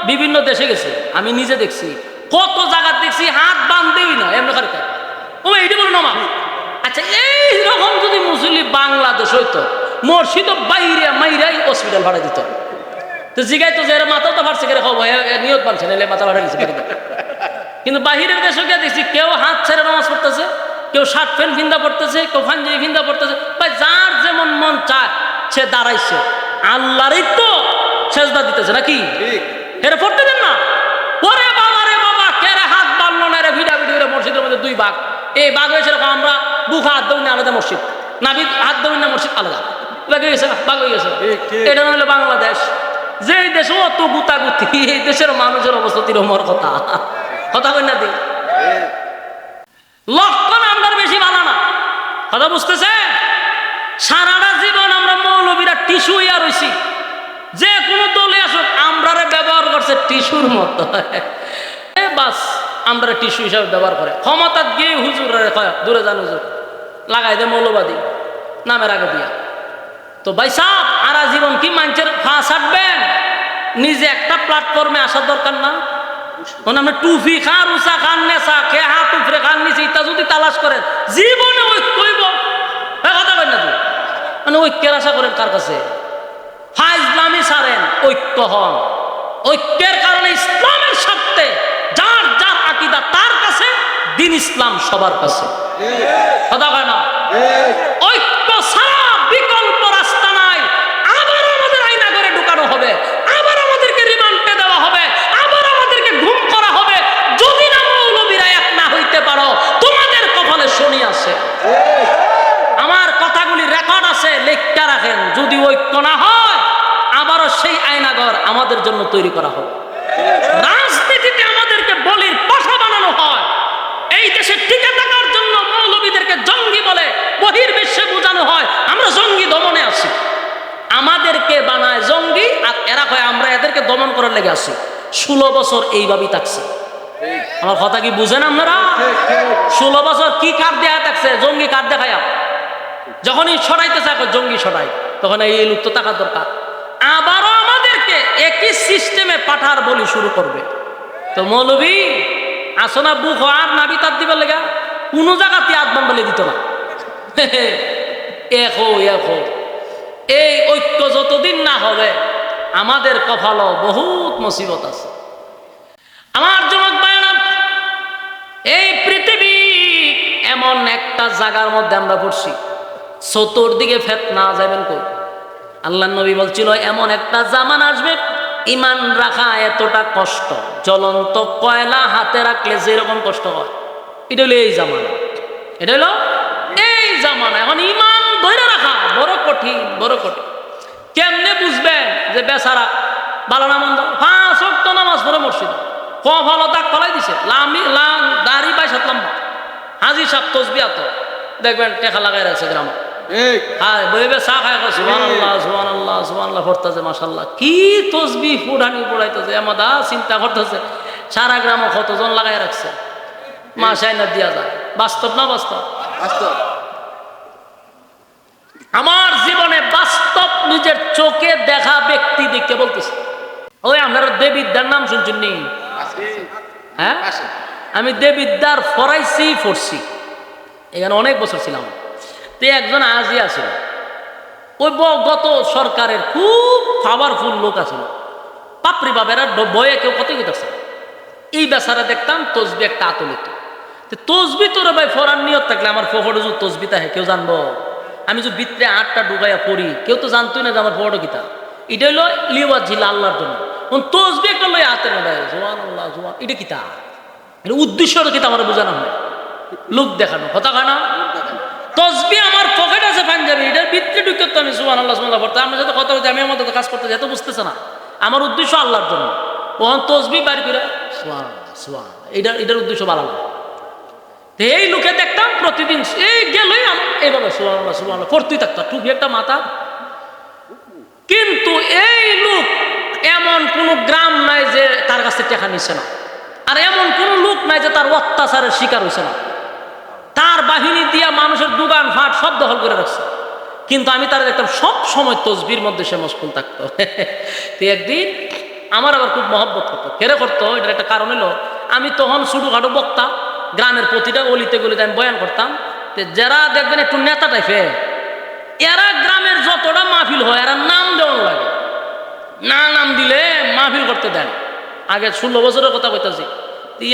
Speaker 1: বিভিন্ন দেশে গেছি, আমি নিজে দেখছি, কত জায়গা দেখছি হাত বান্ধেই না, এমনি খালি ও এইটা বলো নামাজ। আচ্ছা, এইরকম যদি মুসলিম বাংলাদেশ হইতো, মসজিদ বাইরে মাইরাই হসপিটাল ভাড়া দিত। তো জিগাই তো যে মাথাও তো ফাটছে, নিয়ত বানছে, নাহলে মাথা ভাড়া দিচ্ছে। কিন্তু বাহিরের দেশে গিয়ে দেখছি কেউ হাত ছেড়ে নামাজ পড়তেছে, কেউ শার্ট প্যান্ট ভিন্দা পড়তেছে, কেউ পাঞ্জাবি ভিন্দা পড়তেছে। ভাই, যার যেমন মন চায় সে দাঁড়াইছে, আল্লাহরই তো সেজদা দিতেছে নাকি? এরা পড়তে দেন না? পরে বাবা রে বাবা, কেরে হাত বানলো না রে, ভিড়া ভিড়ি মসজিদের মধ্যে দুই ভাগ। এই ভাগ হয়েছে এরকম, আমরা বুক হাত দৌড় না, আলাদা মসজিদ, নাবিদ হাত দৌড় না, মসজিদ আলাদা। ভাগ হয়ে গেছে, ভাগ হয়ে গেছে। এটা হলো বাংলাদেশ। যে দেশে অত গুতাগুতি, এই দেশের মানুষের অবস্থা তিরমর কথা। কথা কই না দি লক্ষণ আমরা বেশি ভালো না। কথা বুঝতেছে? সারাটা জীবন আমরা মৌলবীরা টিস্যু ইয়া রয়েছি। যে কোনো দলে আসুক, আমরা ব্যবহার করছে টিস্যুর মতো। বাস, আমরা টিস্যু হিসাবে ব্যবহার করে। ক্ষমতা গিয়ে হুজুর দূরে যান, হুজুর লাগাই দে মৌলবাদী নামের আগে দিয়া। তো ভাই সাহ, আরা জীবন কি মানুষের ফাঁস হাঁটবেন? নিজে একটা প্ল্যাটফর্মে আসার দরকার না? আমরা টুফি খান, উষা খান, নেশা খেয়ে হাত উপরে খান, নিচে ইটা যদি তালাশ করেন, জীবনে ঐক্য হইব? কথা বলেন না তুই, মানে ঐক্যের আশা করেন কার কাছে? ফাইজলামি ছাড়েন, ঐক্য হন। ঐক্যের কারণে ইসলামের স্বার্থে যার যার আকীদা তার কাছে, দিন ইসলাম সবার কাছে। কথা কয় না? ঐক্য ছাড়া বিকল্প রাস্তা নাই। আবার আমাদের আয়না করে ঢুকানো হবে, আবার আমাদেরকে রিমান্ডে দেওয়া হবে, আবার আমাদেরকে ঘুম করা হবে। যদি না মৌলবীরা এক না হইতে পারো, তোমাদের কপালে শনি আছে। আমার কথাগুলি রেকর্ড আছে, লেখা রাখেন। যদি ঐক্য না হয়, আবারও সেই আয়নাঘর আমাদের জন্য তৈরি করা হবে। রাজনীতিতে আমাদেরকে বলির পাশা বানানো হয়। এই দেশে টিকে থাকার জন্য মৌলবীদেরকে বলে, বহির্বিশ্বে বোঝানো হয় আমরা জঙ্গি দমনে আছি। আমাদেরকে বানায় জঙ্গি, আর এরা কয় আমরা এদেরকে দমন করার লেগে আছি। 16 বছর এইভাবেই থাকছে। আমার কথা কি বুঝেন আপনারা? 16 বছর কি কার্ড দেয়া থাকছে? জঙ্গি কার্ড দেখায়। যখনই সরাইতে চায় জঙ্গি সরাই, তখন এই লোক তো টাকা দরকার। আবারও আমাদেরকে একই সিস্টেমে পাঠার বলি শুরু করবে। তো মৌলবী আসনা বুক আর নাবি তার দিবার লেগা কোনো জায়গাতে আদমান বলে দিত না। এখো এই ঐক্য যতদিন না হবে আমাদের কপালও বহুত মুসিবত আছে। আমার যুবক ভাইরা, এই পৃথিবী এমন একটা জায়গার মধ্যে আমরা পড়ছি, চতুর্দিকে ফিতনা, যাবেন কই? আল্লাহর নবী বলছিল এমন একটা জামানা আসবে ঈমান রাখা এতটা কষ্ট, জ্বলন্ত কয়লা হাতে রাখলে যেরকম কষ্ট হয়, এটা হলো এই জামানা। এটা হলো এই জামানা। এখন ঈমান ধরে রাখা বড় কঠিন, বড় কঠিন। কেমনে বুঝবেন যে বেচারা ভালো না মন্দ? 5 ওয়াক্ত নামাজ পড়ে মসজিদে, কপালও দাগ ফলাই দিছে, দাড়ি 22 লম্বা, হাজি সাহেব তসবিহ তো দেখবেন টেকা লাগাই রাখছে গ্রাম। হ্যাঁ, বইবে চা খায়, সুবহানাল্লাহ সুবহানাল্লাহ সুবহানাল্লাহ পড়তেছে, মাশাআল্লাহ কি তসবিহ ফুটানি পড়াইতেছে, আমাদা চিন্তা করতেছে সারা গ্রামে কতজন লাগাই রাখছে, মাসায় না দিয়া যায়। বাস্তব না বাস্তব? আমার জীবনে বাস্তব নিজের চোখে দেখা ব্যক্তি দেখতে বলতেছে। ওই আপনারা দেবিদ্যার নাম শুনছেন নি? হ্যাঁ, আমি দেবিদ্যার পড়ছি, এখানে অনেক বছর ছিলাম। তো একজন আজি আছিল, ওই গত সরকারের খুব পাওয়ারফুল লোক আছিল, পাপড়ি বাবেরা বয়ে কেউ কত গেছে। এই বেচারা দেখতাম তসবি একটা আতলিত, তসবি তোর ভাই ফরার নিয়ত থাকলে আমার ফোফটো যদি তসবি থাকে কেউ জানবো? আমি যদি ভিতরে 8টা ডুবাইয়া পড়ি কেউ তো জানতোই না যে আমার ফোফটো কিতা। এটা হইলো লিওয়াজ ছিল আল্লাহর জন্য। তসবি একটা লই হাতের মধ্যে, সুবহানাল্লাহ সুবহান, এটা কিতা? এটা উদ্দেশ্যটা কিতা আমার বোঝানো হয়, লোক দেখানো, কথা কয় না? তসবি আমার পকেট আছে পাঞ্জাবি, এটার ভিতরে ঢুকে তো আমি সুবহানাল্লাহ সুবহানাল্লাহ পড়তে, আমার সাথে কথা বলতে, আমি আমার কাজ করতে যাই, তো বুঝতেছে না আমার উদ্দেশ্য আল্লাহর জন্য। ওখান তসবি বাড়ি করে সুবহানাল্লাহ সুবহানাল্লাহ, এটার উদ্দেশ্য ভালো না। এই লোকে দেখতাম প্রতিদিন এই গেলই এইভাবে সুবহানাল্লাহ সুবহানাল্লাহ পড়তেই থাকতো, টুপি একটা মাথা। কিন্তু এই লোক এমন কোন গ্রাম নাই যে তার কাছে টাকা নিচ্ছে না, আর এমন কোন লোক নাই যে তার অত্যাচারের শিকার হয়েছে না। তার বাহিনী দিয়া মানুষের দোকান ফাট সব দখল করে রাখছে, কিন্তু আমি তারা দেখতাম সব সময় তসবির মধ্যে সে মশগুল থাকতো। তো একদিন আমার আবার খুব মহব্বত করতো, কেড়ে করতো। এটার একটা কারণ হলো আমি তখন ছোটোখাটো বক্তা, গ্রামের প্রতিটা অলিতে গলিতে আমি বয়ান করতাম। যারা দেখবেন একটু নেতা টাইপের, এরা গ্রামের যতটা মাহফিল হয় এরা নাম দেওয়ার লাগে, না নাম দিলে মাহফিল করতে দেন। আগে 16 বছরের কথা কইতাছি,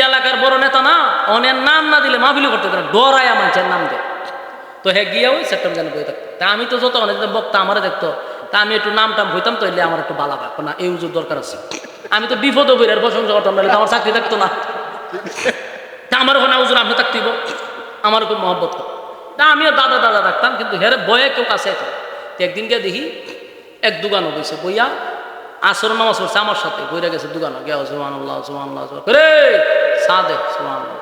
Speaker 1: এলাকার বড় নেতা না, অনেক নাম না দিলে মাহফিল করতে দেন, ডরায় আমার নাম দেয়। তো হ্যাঁ গিয়া ওই সেপ্টেম্বর জানে বই থাকতো। তা আমি তো যত অনেক বক্তা আমারে দেখতো, তা আমি একটু নাম টাম হইতাম, তো এলে আমার একটু বালা ভাবতো না, এই উজুর দরকার আছে। আমি তো বিপদ বইয়ের প্রশংসা করতাম, না আমার চাকরি থাকতো না। তা আমার ওখানে উজুর আপনি থাকতেইব, আমার খুব মহব্বত করতো। তা আমিও দাদা দাদা রাখতাম, কিন্তু হেরে বয়ে কেউ কাছে তো একদিন গিয়ে দেখি এক দোকানও বইছে, বইয়া আসর নামাজ পড়ছে আমার সাথে, বইরা গেছে দোকানও গিয়া সুবহানাল্লাহ সুবহানাল্লাহ রে চা দে সুবহানাল্লাহ,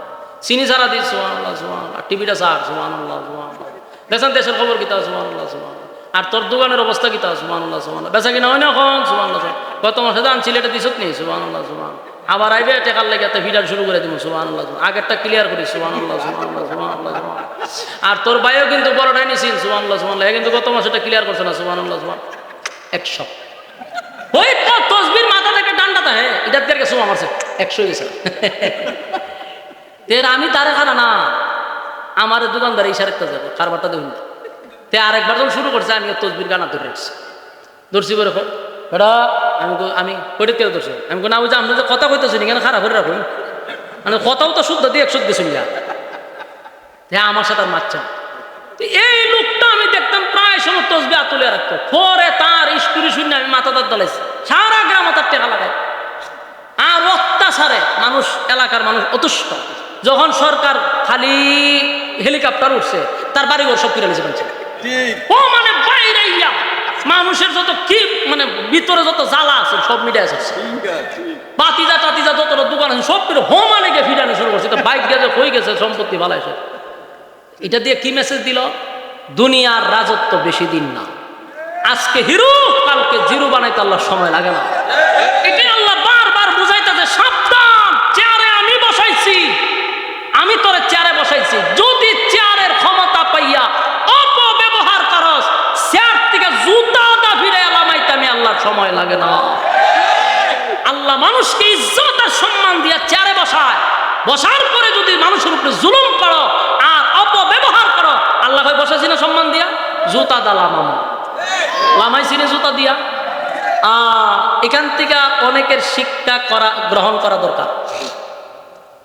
Speaker 1: চিনি ছাড়া দিস সুবহানাল্লাহ সুবহানাল্লাহ, টিভিটা ছাড় সুবহানাল্লাহ সুবহানাল্লাহ, দেখছেন দেশের খবর কিতা সুবহানাল্লাহ সুবহানাল্লাহ, আর তোর দোকানের অবস্থা কিতা সুবহানাল্লাহ সুবহানাল্লাহ, বেচা কিনা হয় না এখন সুবহানাল্লাহ, গত মাসে দান সিলেটে দিছত নি সুবহানাল্লাহ সুবহানাল্লাহ, আবার আইবে টেকার লেগে ভিড়ার শুরু করে দিব সুবহানাল্লাহ, আগেরটা ক্লিয়ার করি সুবহানাল্লাহ সুবহানাল্লাহ সুবহানাল্লাহ, আর তোর ভাইও কিন্তু বড়টাই নিছিল সুবহানাল্লাহ সুবহানাল্লাহ, কিন্তু গত মাসে এটা ক্লিয়ার করছে না সুবহানাল্লাহ সুবহানাল্লাহ, 100 ওই তসবির মাথা থেকে ডান্ডাটা, হ্যাঁ এটা দিয়ে গেছে আমার 100 গেছে। আমি তারে খানা না, আমার দোকানদার ইশারেরটা যাবে কারবারটা দেখুন। তে আরেকবার যখন শুরু করছে আমি তসবির গানা ধরে রাখছি, ধরছি বলে বেটা আমি কইতে কেউ ধরছি, আমি না বুঝে আপনি যে কথা কইতেছেন কেন খারাপ করে রাখুন, মানে কথাও তো শুদ্ধ দিয়ে 100 দিয়ে শুনলা, হ্যাঁ আমার সাথে আর মারছেন। এই লোকটা আমি দেখতাম প্রায় সময় তসবি আতুলে রাখতো, পরে তার স্কুরি শূন্য আমি মাথা তার দলাইছি, সারা গ্রাম তার টেকা লাগায়, আর অত্যাচারে মানুষ, এলাকার মানুষ অতুষ্ট। যখন সরকার খালি হেলিকপ্টার উঠছে তার বাড়িঘর সব কিনে নিয়েছে বলছে, ও মানে বাইরে মানুষের যত কি মানে ভিতরে যত জ্বালা আছে সব মিটাই আছে, বাতিজা টাতিজা যত দোকান আছে সব কিনে হোমানে গিয়ে ফিরানো শুরু করছে, তো বাইক গেছে হয়ে গেছে সম্পত্তি ভালো এসে। এটা দিয়ে কি মেসেজ দিল? দুনিয়ার রাজত্ব বেশি দিন না, আজকে হিরো কালকে জিরো বানাইতে আল্লাহ সময় লাগে না। এটাই আল্লাহ বারবার বুঝাইতেছে, সাবধান, চেয়ারে আমি বসাইছি, আমি তোরে চেয়ারে বসাইছি, যদি চেয়ারের ক্ষমতা পাইয়া অপব্যবহার করস, চেয়ার থেকে জুতা দা ফিরে এলামাইতে আমি আল্লাহর সময় লাগে না। আল্লাহ মানুষকে ইজ্জত আর সম্মান দিয়া চেয়ারে বসায়, বসার পরে যদি মানুষের উপরে জুলুম করো আর অপব্যবহার করো, আল্লাহ ভাই বসাইছি না সম্মান দিয়া, জুতা দা লামাইছি না জুতা দিয়া। এখান থেকে অনেকের শিক্ষা গ্রহণ করা দরকার।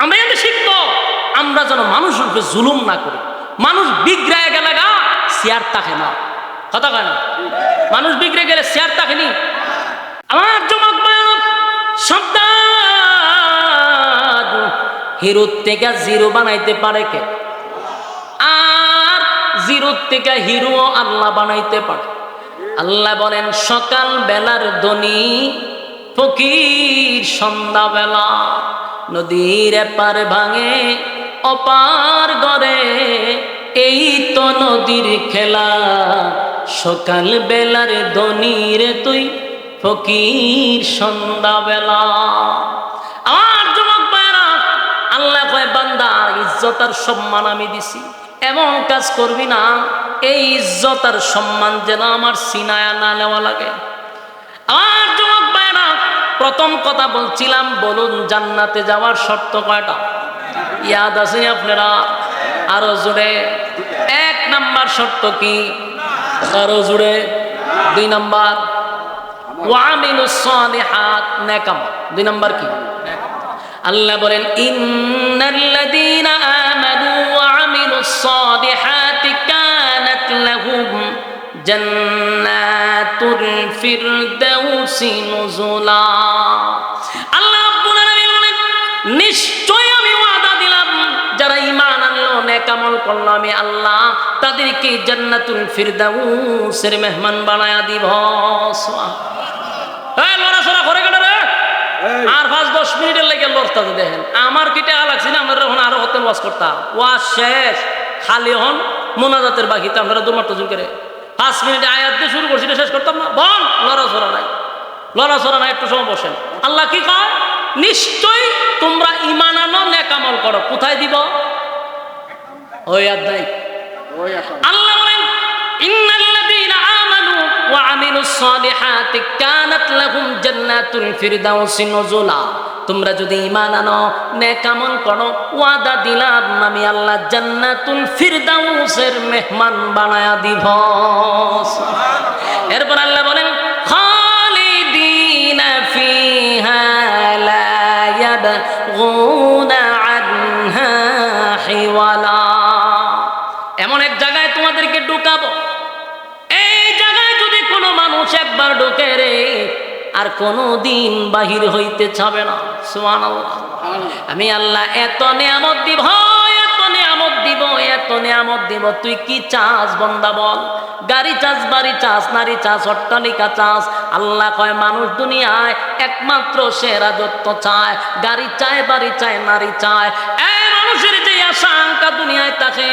Speaker 1: আমরা এতে শিখবো, আমরা যেন মানুষের উপরে জুলুম না করি। মানুষ বিগড়ে গেলে গা চেয়ার থাকে না, কথা কয় না, মানুষ বিগড়ে গেলে চেয়ার থাকেনি। আমার যুবক ভাইরা সাবধান, হিরো থেকে জিরো বানাইতে পারে কে? আর জিরো থেকে হিরো আল্লাহ বানাইতে পারে। আল্লাহ বলেন, সকাল বেলার ধনী ফকির সন্ধ্যাবেলা, নদীর এপার ভাঙে অপার গড়ে, এই তো নদীর খেলা, সকাল বেলার ধনী রে তুই ফকির সন্ধ্যাবেলা। আমার যুবক ভাইরা, আল্লাহ কয় বান্দা ইজ্জত আর সম্মান আমি দিছি, এমন কাজ করবি না এই ইজ্জত আর সম্মান যেন আমার সিনায়া না নেওয়া লাগে। আমার যুবক ভাইরা, প্রথম কথা বলছিলাম, বলুন জান্নাতে যাওয়ার শর্ত কয়টা? ইয়াদ আছে আপনারা? আরো জোরে। 1 নাম্বার শর্ত কি? আরো জোরে। 2 নাম্বার ওয়ামিলুস সালিহাত, নেক আমল। 2 নাম্বার কি? আল্লাহ বলেন, ইন্নাল্লাযীনা আমানু ওয়া আমিলুস সালিহাতি কানাত লাহুম জান্নাতুল ফিরদাউসি নুজুলা। আল্লাহ রাব্বুল আলামিন বলেন, নিশ্চয় আমি ওয়াদা দিলাম যারা ঈমান আনলো, নেক আমল করলো, আমি আল্লাহ তাদেরকে জান্নাতুল ফিরদাউসের মেহমান বানায়া দিব। এই লড়াছড়া করে কেন রে? আর 5-10 মিনিটের লেগে লড়তে দেখেন, আমার কি টাকা লাগছে না? আমরা এখন আরো হতেন ওয়াজ করতাম, ওয়াজ শেষ খালি হন মোনাজাতের বাকিতে আপনারা দুর্মাত্র জুন করে 5 মিনিটে আয়াত দিয়ে শুরু করছি, শেষ করতাম না। বল, লড়াছড়া নাই, লড়াছড়া নাই, একটু সময় বসেন। আল্লাহ কি কয়? নিশ্চয় তোমরা ঈমান আনো, নেক আমল করো। কোথায় দিব? ওই আয়াত। আল্লাহ বলেন, ইন্নাল্লাযীনা আমানু ওয়া আমিলুস সালিহাতি কানাত লাহুম জান্নাতুল ফিরদাউসি নুজুলা। তোমরা যদি ঈমান আনো, নেক আমল করো, ওয়াদা দিলাম আমি আল্লাহ জান্নাতুল ফিরদাউসের মেহমান বানায়া দিব। এরপর আল্লাহ বলেন, খালিদিনা ফিহা লা ইয়াবগুনা আনহা হিওয়ালা। এমন এক জায়গায় তোমাদেরকে ঢুকাবো, এই জায়গায় যদি কোনো মানুষ একবার ঢুকে রে, আর কোনো দিন বাহির হইতে চাবে না। সুবহানাল্লাহ। আমি আল্লাহ এত নিয়ামত দিব, এত নিয়ামত দিব, এত নিয়ামত দিব, তুই কি চাস বান্দা বল? গাড়ি চাস, বাড়ি চাস, নারী চাস, অট্টালিকা চাস? আল্লাহ কয় মানুষ দুনিয়ায় একমাত্র সে রাজত্ব চায়, গাড়ি চায়, বাড়ি চায়, নারী চায়। এই মানুষের যে আশঙ্কা দুনিয়ায় থাকে,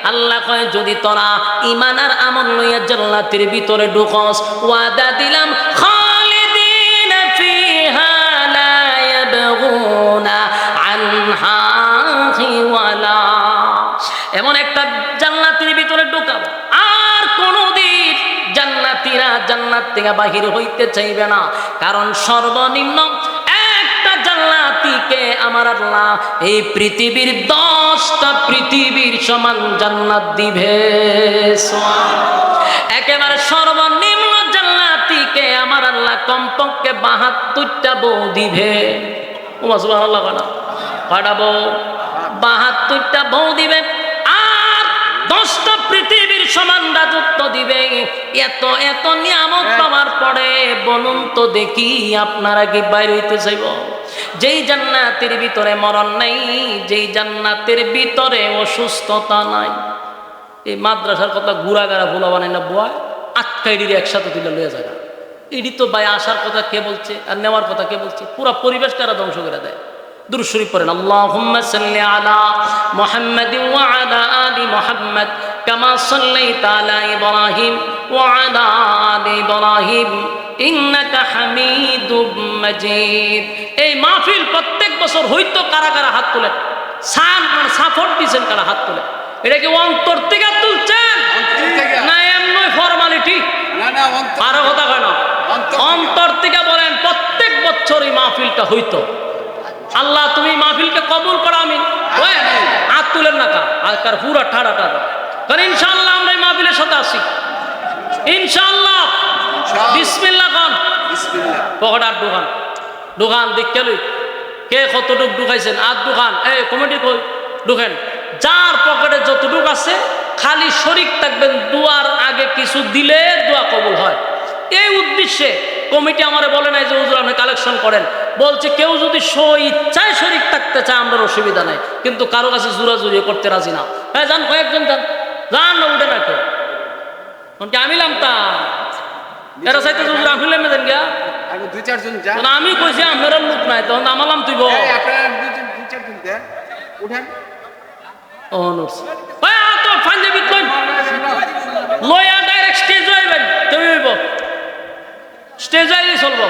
Speaker 1: আল্লাহ কয় যদি তোরা ঈমান আর আমল লইয়া জান্নাতের ভিতরে ঢুকস, ওয়াদা দিলাম খালিদিনা ফিহা লা ইয়াবগুনা আনহা হিওয়ালা। এমন একটা জান্নাতের ভিতরে ঢুকাবো, আর কোনদিন জান্নাতীরা জান্নাত থেকে বাহির হইতে চাইবে না। কারণ সর্বনিম্ন একটা জান্নাতীকে আমার আল্লাহ এই পৃথিবীর 10টা পৃথিবীর সমান জান্নাত দিবে। একেবারে সর্বনিম্ন জান্নাতীকে আমার আল্লাহ কমপক্ষে 72টা বউ দিবে। সুবহানাল্লাহ। কয়টা বউ? 72টা বউ দিবে, আর 10টা পৃথিবীর সমান রাজত্ব দিবে। এত এত নিয়ামত পাওয়ার পরে বলুন তো দেখি, আপনারা কি বাইরে হইতে চাইব? যেই জান্নাতের ভিতরে মরণ নাই, যেই জান্নাতের ভিতরে অসুস্থতা নাই। এই মাদ্রাসার কথা গুড়াগাড়া ভোলা বানাই না, বয় আটকাইডির একসাথে তুলে লয়ে যায়। এটি তো ভাই আসার কথা কে বলছে আর নেওয়ার কথা কে বলছে? পুরো পরিবেশটা ধ্বংস করে দেয়। দুরূদ শরীফ পড়েন, আল্লাহুম্মা সাল্লি আলা মুহাম্মাদিন ওয়া আলা আলি মুহাম্মাদ কামা সাল্লাইতা আলা ইব্রাহিম ওয়া আলা আলি ইব্রাহিম ইন্নাকা হামিদুম মাজিদ। এই মাহফিল প্রত্যেক বছর হইতো কারা কারা হাত তোলেন, সাপোর্ট দিয়েছেন কারা হাত তোলেন? এটা কি অন্তর থেকে তুলছেন না এমনি ফরমালিটি? আরো কথা কয় না, অন্তর থেকে বলেন প্রত্যেক বছর এই মাহফিলটা হইতো। আল্লাহ তুমি মাহফিলকে কবুল করো, আমিন। হাত তুলেন না কার পুরা ঠাড়া ঠাড়া, কারণ ইনশাআল্লাহ আমরা এই মাহফিলের সাথে আসি ইনশাআল্লাহ। বিসমিল্লাহ খান, পকেট আর দোকান দোকান দেখতে লই কে কতটুক ঢুকাইছেন, আর দোকান এই কমিটি কই ঢুকেন, যার পকেটে যতটুক আছে খালি শরীক থাকবেন, দুয়ার আগে কিছু দিলে দোয়া কবুল হয়। এই উদ্দেশ্যে কমিটি আমারে বলে নাই যে হুজুর আপনি কালেকশন করেন, বলছে কেউ যদি ইচ্ছায় শরীক থাকতে চায় আমরা অসুবিধা নাই, কিন্তু কারো কাছে জোরাজুরি করতে রাজি না। হ্যাঁ যান, কয়েকজন যান, যান না উঠে না কেউ, আমি নামতাম এরা চাইতে হুজুর আমি নেমে দেন গিয়া দুই চারজন যান, আমি কইছি আমার লোক নাই তখন আমার নাম তুইব উঠেন ও নোটস তো পাঞ্জাবি কই লয়া ডাইরেক্ট স্টেজ হইবেন, তুমি হইব স্টেজ হইলে চলবো।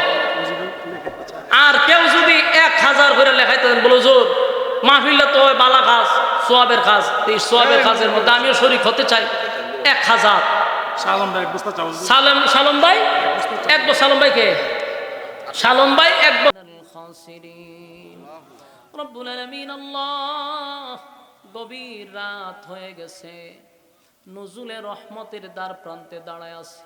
Speaker 1: আর কেউ যদি 1000 করে লেখাইতে দেন, বলো জোর মাহফিলটা তো বালা কাজ, সোয়াবের কাজ, এই সোয়াবের কাজের মধ্যে আমিও শরীক হতে চাই। 1000 সালম ভাই বুঝতে চাও, সালম ভাই এক বছর, সালম ভাই কে সালম ভাই এক বছর খাসিরিন রব্বুল আলামিন। আল্লাহ গভীর রাত হয়ে গেছে, নজুলে রহমতের দ্বার প্রান্তে দাঁড়ায় আছে।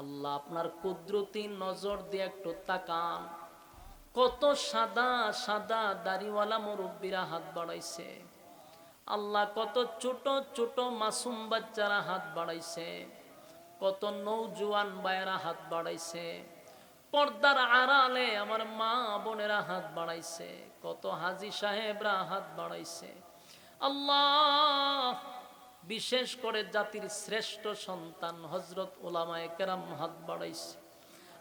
Speaker 1: আল্লাহ আপনার কুদরতি নজর দিয়ে একটু তাকান, কত সাদা সাদা দাড়িওয়ালা মুরব্বীরা হাত বাড়াইছে। আল্লাহ কত ছোট ছোট মাসুম বাচ্চারা হাত বাড়াইছে, কত নৌজওয়ান ভাইয়েরা হাত বাড়াইছে, পর্দার আড়ালে আমার মা বোনেরা হাত বাড়াইছে, কত হাজী সাহেবরা হাত বাড়াইছে। আল্লাহ বিশেষ করে জাতির শ্রেষ্ঠ সন্তান হযরত উলামায়ে কেরাম হাত বাড়াইছে।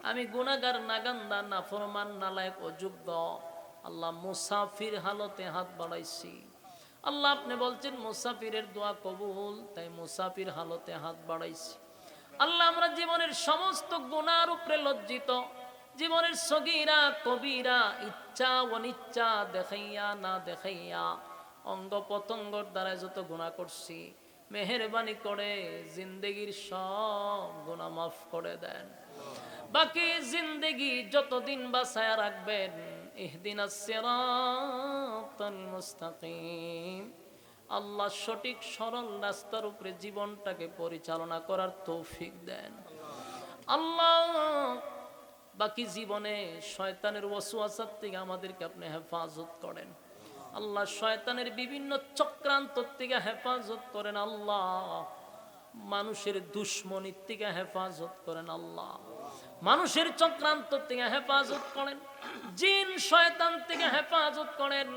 Speaker 1: আমি গুনাহগার, নাগান্দা, নাফরমান, নালায়েক, অযোগ্য আল্লাহ মুসাফির হালতে হাত বাড়াইছি। আল্লাহ আপনি বলছেন মুসাফিরের দোয়া কবুল, তাই মুসাফির হালতে হাত বাড়াইছি। আল্লাহ আমরা জীবনের সমস্ত গুনার উপরে লজ্জিত, জীবনের সগীরা কবিরা ইচ্ছা অনিচ্ছা দেখাইয়া না দেখাইয়া অঙ্গ পতঙ্গর দ্বারা যত গুনাহ করছি, মেহেরবানি করে জিন্দেগির সব গুনাহ মাফ করে দেন। বাকি জিন্দেগি যতদিন বাঁচায়া রাখবেন, ইহদিনাস সিরাতাল মুস্তাকিম, আল্লাহ সঠিক সরল রাস্তার উপরে জীবনটাকে পরিচালনা করার তৌফিক দেন। আল্লাহ বাকি জীবনে শয়তানের ওয়াসওয়াসার থেকে আমাদেরকে আপনি হেফাজত করেন। আল্লাহ শয়তানের বিভিন্ন চক্রান্ত থেকে হেফাজত করেন। আল্লাহ মানুষের দুশ্মনির থেকে হেফাজত করেন। আল্লাহ মানুষের চক্রান্ত থেকে হেফাজত করেন, জিন শয়তান থেকে হেফাজত করেন,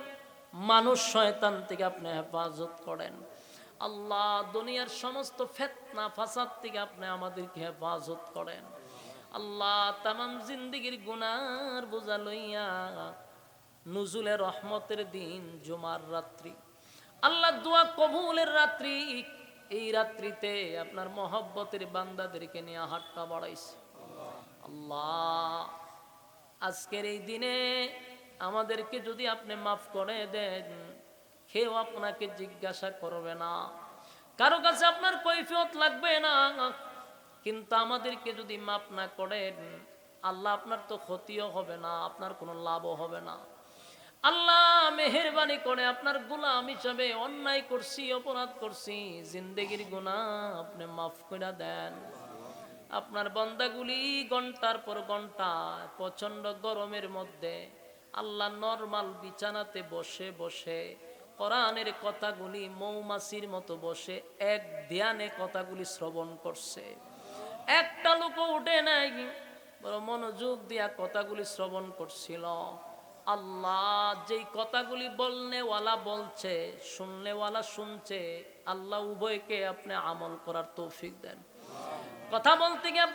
Speaker 1: মানুষ শয়তান থেকে আপনি হেফাজত করেন। আল্লাহ দুনিয়ার সমস্ত ফিতনা ফাসাদ থেকে আপনি আমাদেরকে হেফাজত করেন। আল্লাহ তামাম জিন্দেগির গুনার বোঝা লইয়া নুজুলে রহমতের দিন জুমার রাত্রি, আল্লাহ দোয়া কবুলের রাত্রি, এই রাত্রিতে আপনার মহব্বতের বান্দাদেরকে নিয়ে হাতটা বাড়াইছে। আল্লাহ আজকের এই দিনে আমাদেরকে যদি আপনি মাফ করে দেন, কেউ আপনাকে জিজ্ঞাসা করবে না, কারো কাছে আপনার কৈফিয়ত লাগবে না, কিন্তু আমাদেরকে যদি মাফ না করেন আল্লাহ আপনার তো ক্ষতিও হবে না, আপনার কোনো লাভও হবে না। আল্লাহ মেহেরবানি করে আপনার গোলাম হিসাবে অন্যায় করছি, অপরাধ করছি, জিন্দেগির গুনাহ আপনি মাফ করে দেন। আপনার বান্দাগুলি ঘন্টার পর ঘন্টা প্রচন্ড গরমের মধ্যে আল্লাহ নরমাল বিছানাতে বসে বসে কোরআনের কথাগুলি মৌমাছির মতো বসে এক ধ্যানে কথাগুলি শ্রবণ করছে। একটা লোক উঠে নাই, বড় মনোযোগ দিয়া কথাগুলি শ্রবণ করছিল। আল্লাহ যেই কথাগুলি বলনেওয়ালা বলছে, শুননেওয়ালা শুনছে, আল্লাহ উভয়কে আপনি আমল করার তৌফিক দেন। কথা বলতে গিয়ে